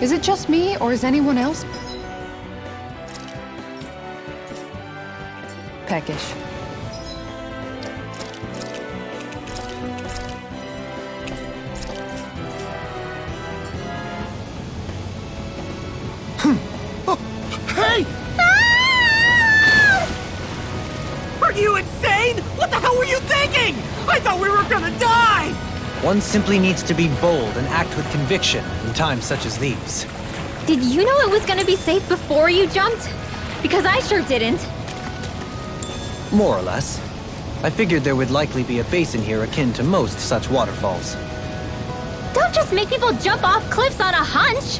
Is it just me, or is anyone else peckish? Hey! Are you insane? What the hell were you thinking? I thought we were gonna die! One simply needs to be bold and act with conviction in times such as these. Did you know it was gonna be safe before you jumped? Because I sure didn't. More or less. I figured there would likely be a basin here akin to most such waterfalls. Don't just make people jump off cliffs on a hunch!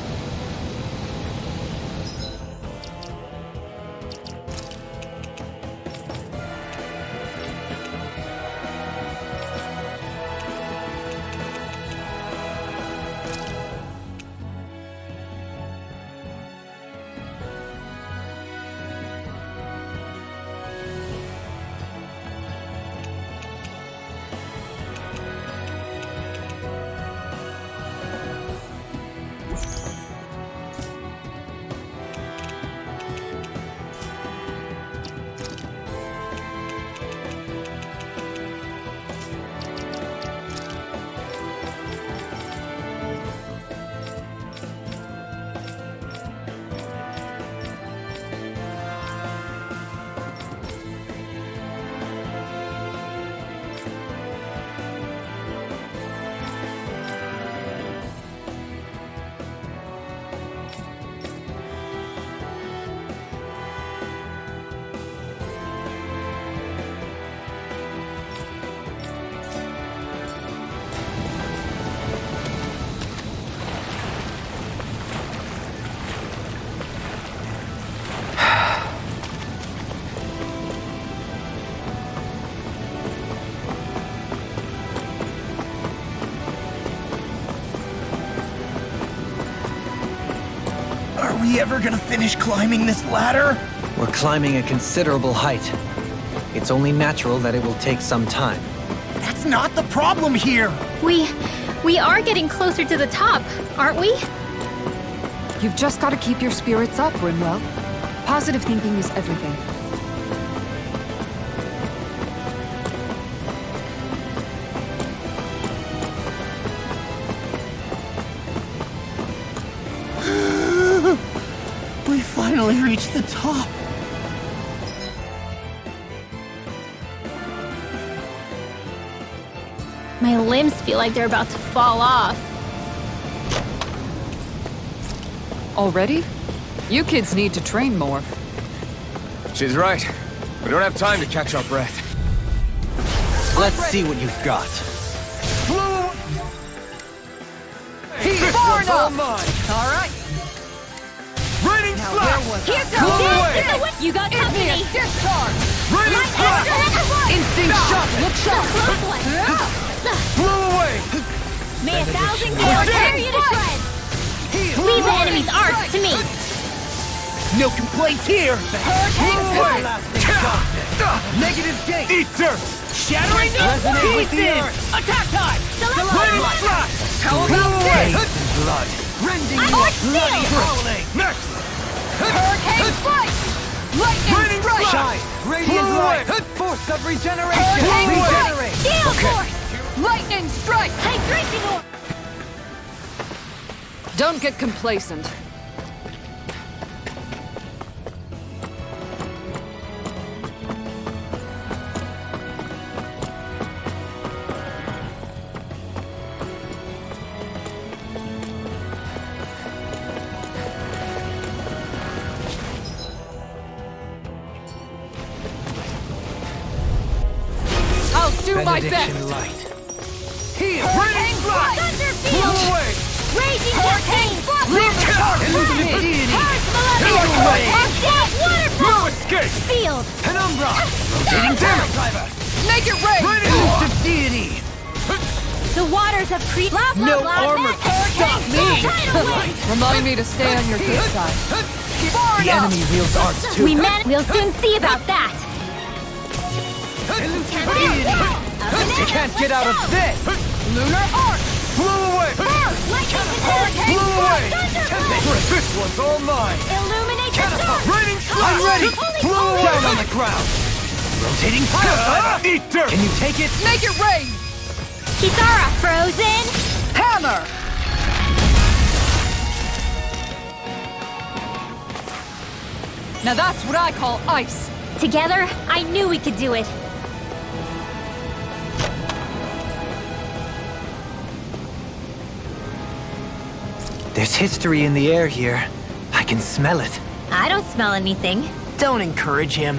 we ever gonna finish climbing this ladder? We're climbing a considerable height. It's only natural that it will take some time. That's not the problem here. We are getting closer to the top, aren't we? You've just got to keep your spirits up, Rimwell. Positive thinking is everything. We finally reached the top. My limbs feel like they're about to fall off. Already? You kids need to train more. She's right. We don't have time to catch our breath. Let's see what you've got. Far enough! All right. Raining slash! You got company! Discharge! Raining slash! Instinct shot! Look sharp! Close one! Blew away! May 1,000 gales tear you to shreds! Leave the enemy's arcs to me! No complaints here. Hurricane Negative gate. Eater! Shattering Resonate with the pieces. earth. Attack time. Raining slash! How about this? Blood. Rending Arc bloody shield. howling. Next! Hurricane strike! Lightning Raining strike! slash! Radiant Blew away! light. Force of regeneration. Hurricane Regenerate. Gale force! Lightning strike! Hydration orb! Don't get complacent. I'll do my Benediction best! light. Here! Raining slash! Thunder Blew field! away! Raging hurricane! No escape! Field! Penumbra! Rotating damage driver! Make it rain! Raining Boost slash! of deity. The waters have blah, blah, No blah, armor next. can stop me. Tidal wave! Remind me to stay on your good side. The enemy wields arts too. We'll soon see about that! You can't get out of this! Lunar arc! Blew away! Hurricane! Blew away! Thunderbolt! This one's all mine! Illuminate the dark! Raining slash! I'm ready. Blew away! Down on the ground. Rotating pile. Eater! Can you take it? Make it rain! Kisara frozen! Hammer! Now that's what I call ice! Together, I knew we could do it. There's history in the air here. I can smell it. I don't smell anything. Don't encourage him.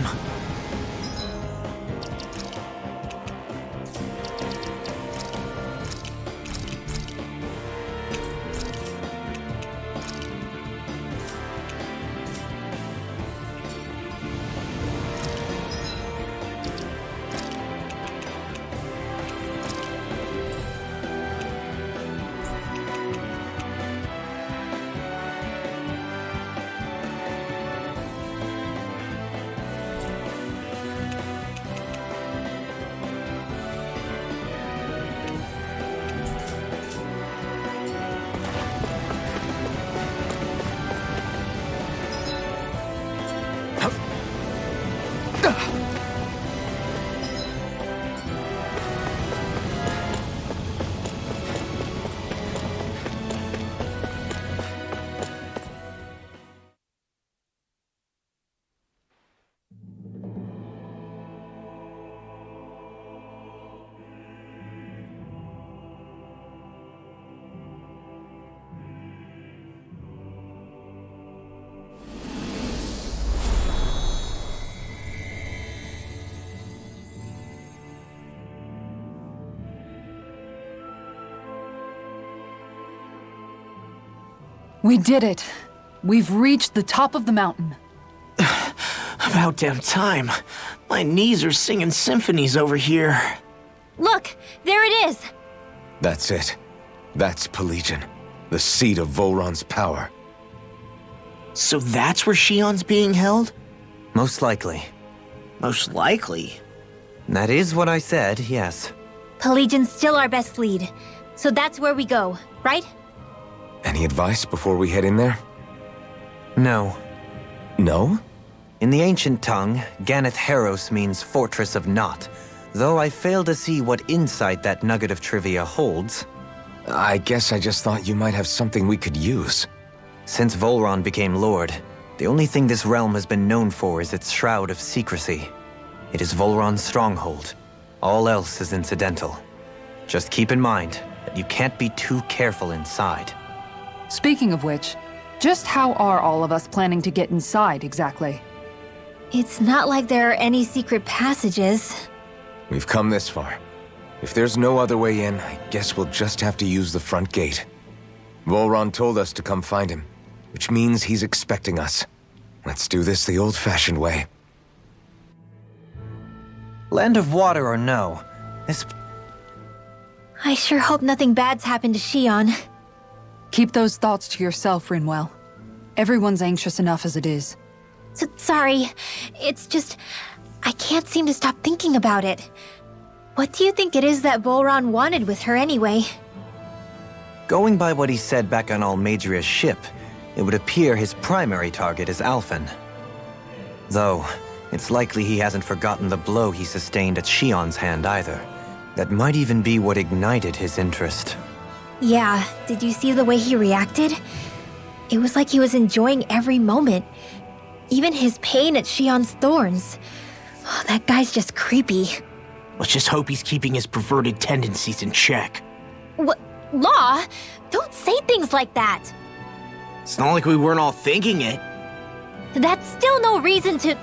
We did it. We've reached the top of the mountain. About damn time. My knees are singing symphonies over here. Look, there it is. That's it. That's Pelegion, the seat of Volron's power. So that's where Shion's being held? Most likely. Most likely. That is what I said, yes. Pelagian's still our best lead. So that's where we go, right? Any advice before we head in there? No. No? In the ancient tongue, Ganeth Heros means Fortress of Naught, though I fail to see what insight that nugget of trivia holds. I guess I just thought you might have something we could use. Since Volron became Lord, the only thing this realm has been known for is its shroud of secrecy. It is Volron's stronghold. All else is incidental. Just keep in mind that you can't be too careful inside. Speaking of which, just how are all of us planning to get inside exactly? It's not like there are any secret passages. We've come this far. If there's no other way in, I guess we'll just have to use the front gate. Volron told us to come find him, which means he's expecting us. Let's do this the old-fashioned way. Land of Water or no, this... I sure hope nothing bad's happened to Shion. Keep those thoughts to yourself, Rinwell. Everyone's anxious enough as it is. Sorry, it's just... I can't seem to stop thinking about it. What do you think it is that Volron wanted with her anyway? Going by what he said back on Almadria's ship, it would appear his primary target is Alphen. Though, it's likely he hasn't forgotten the blow he sustained at Shion's hand either. That might even be what ignited his interest. Yeah, did you see the way he reacted? It was like he was enjoying every moment. Even his pain at Shion's thorns. Oh, that guy's just creepy. Let's just hope he's keeping his perverted tendencies in check. What? Law? Don't say things like that! It's not like we weren't all thinking it. That's still no reason to...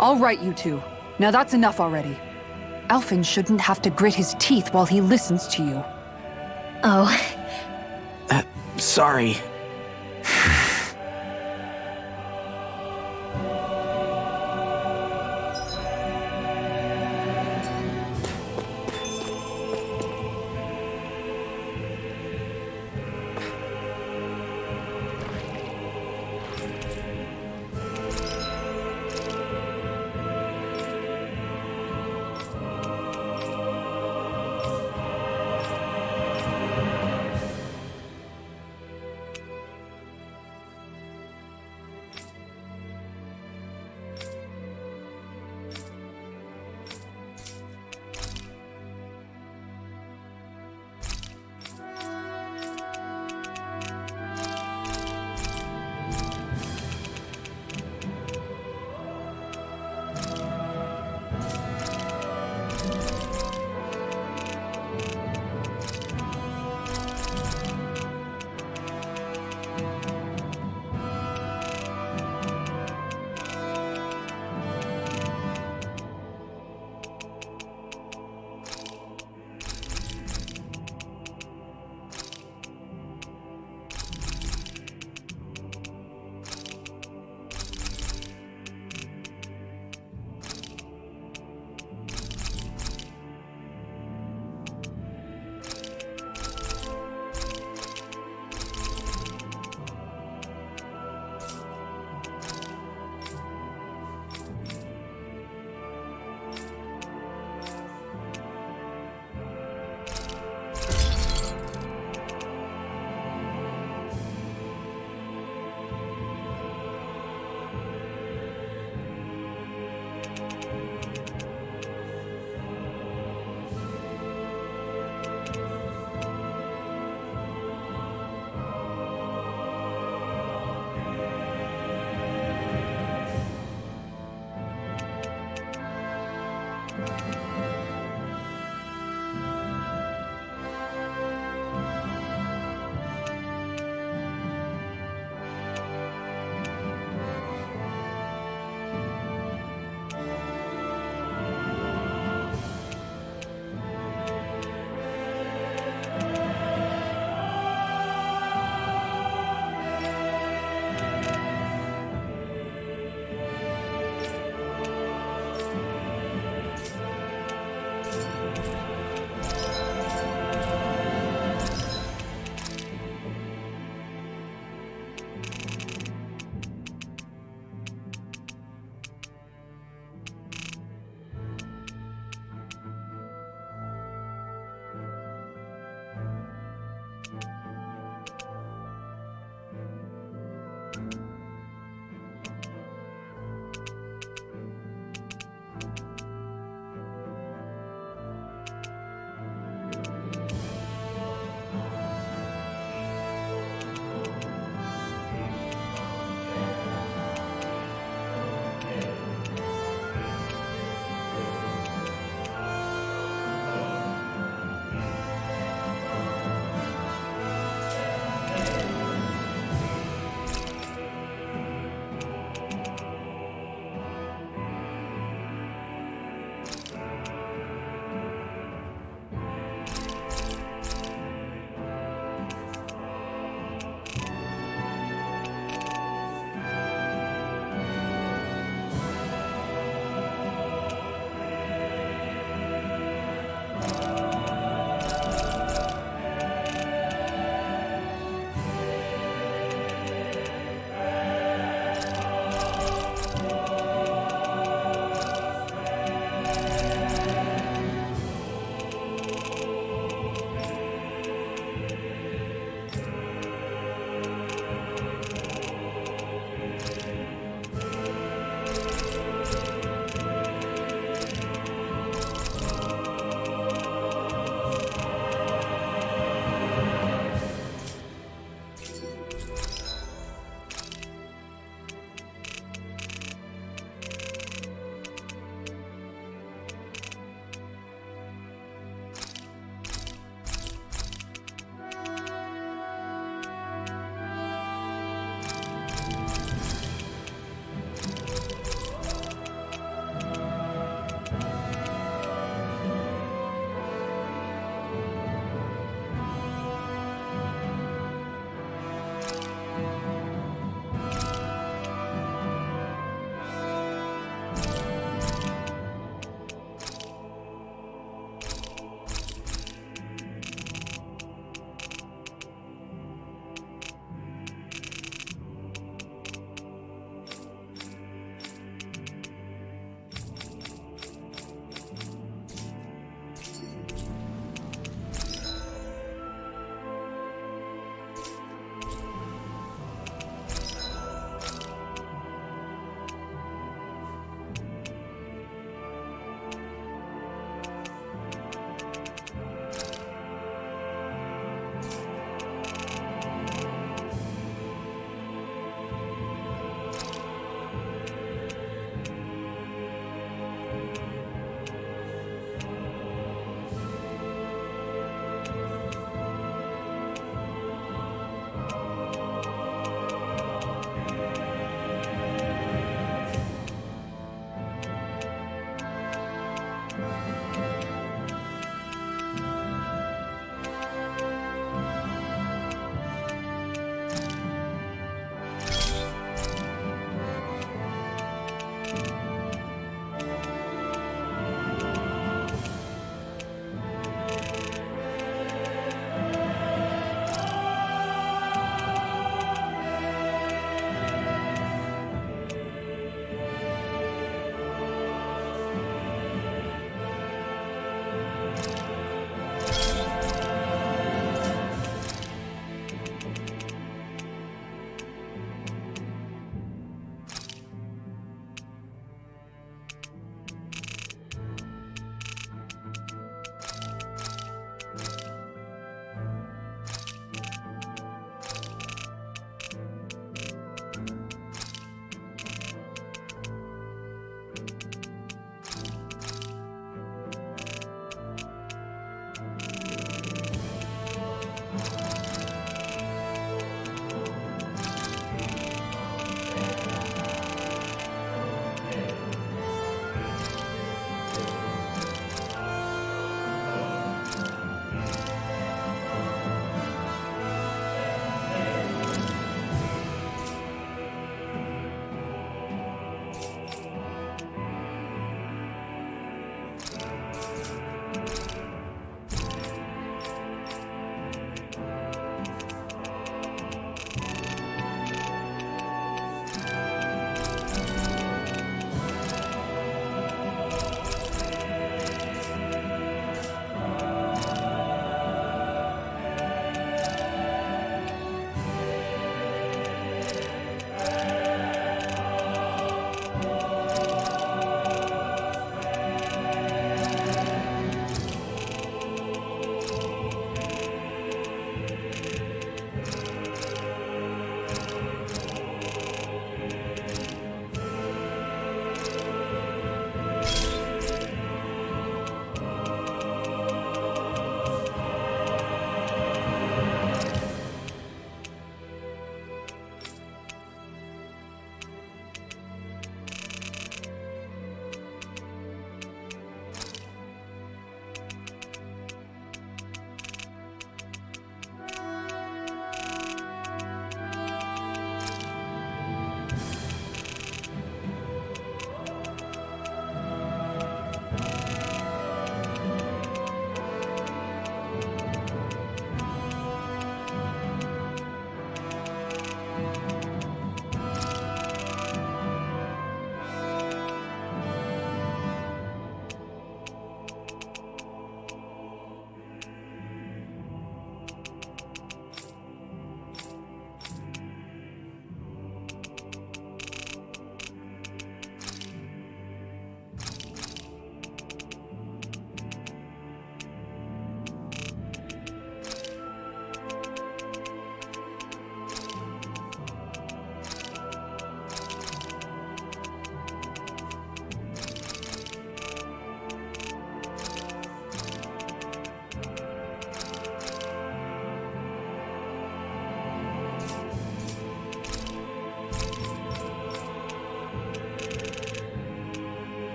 All right, you two. Now that's enough already. Alphen shouldn't have to grit his teeth while he listens to you. Oh. Sorry.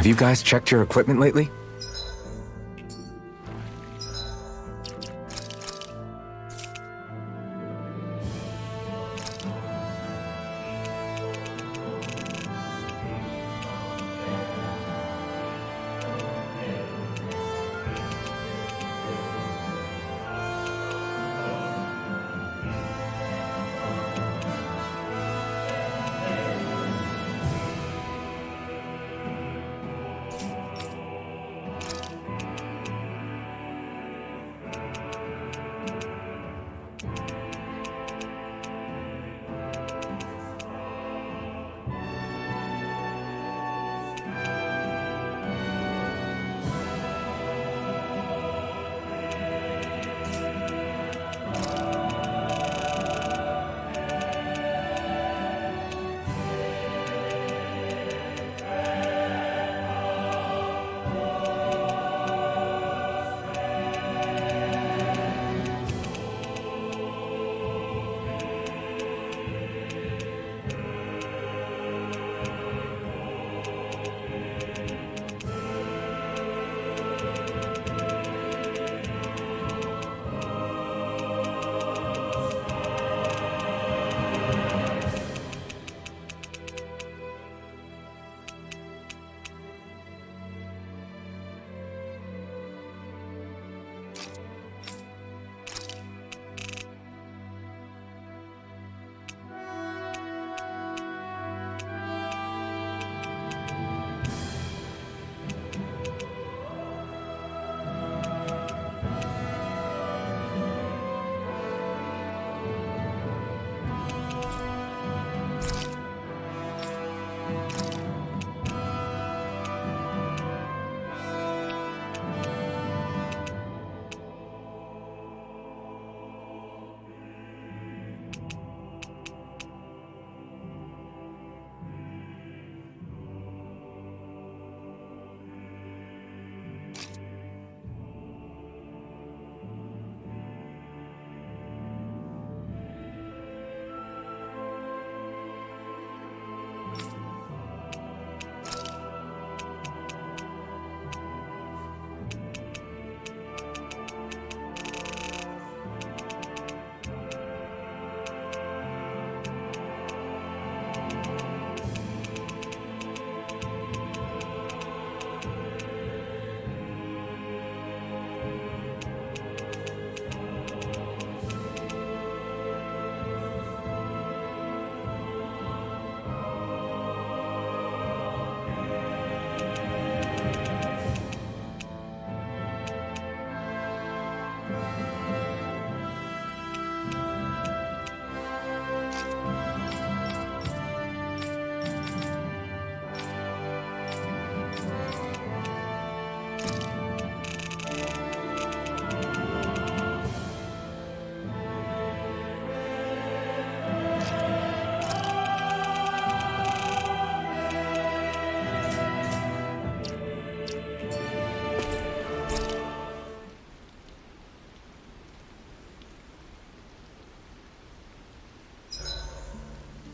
Have you guys checked your equipment lately?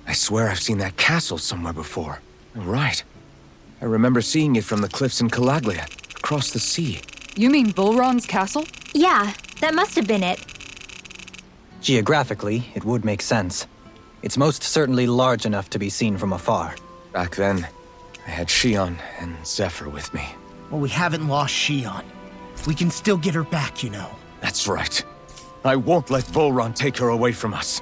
I swear I've seen that castle somewhere before. Right. I remember seeing it from the cliffs in Calaglia, across the sea. You mean Volron's castle? Yeah, that must have been it. Geographically, it would make sense. It's most certainly large enough to be seen from afar. Back then, I had Shion and Zephyr with me. Well, we haven't lost Shion. We can still get her back, you know. That's right. I won't let Volron take her away from us.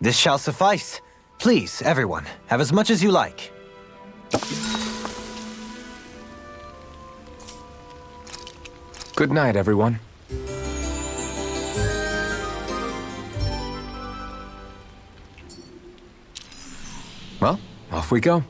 This shall suffice. Please, everyone, have as much as you like. Good night, everyone. Well, Off we go.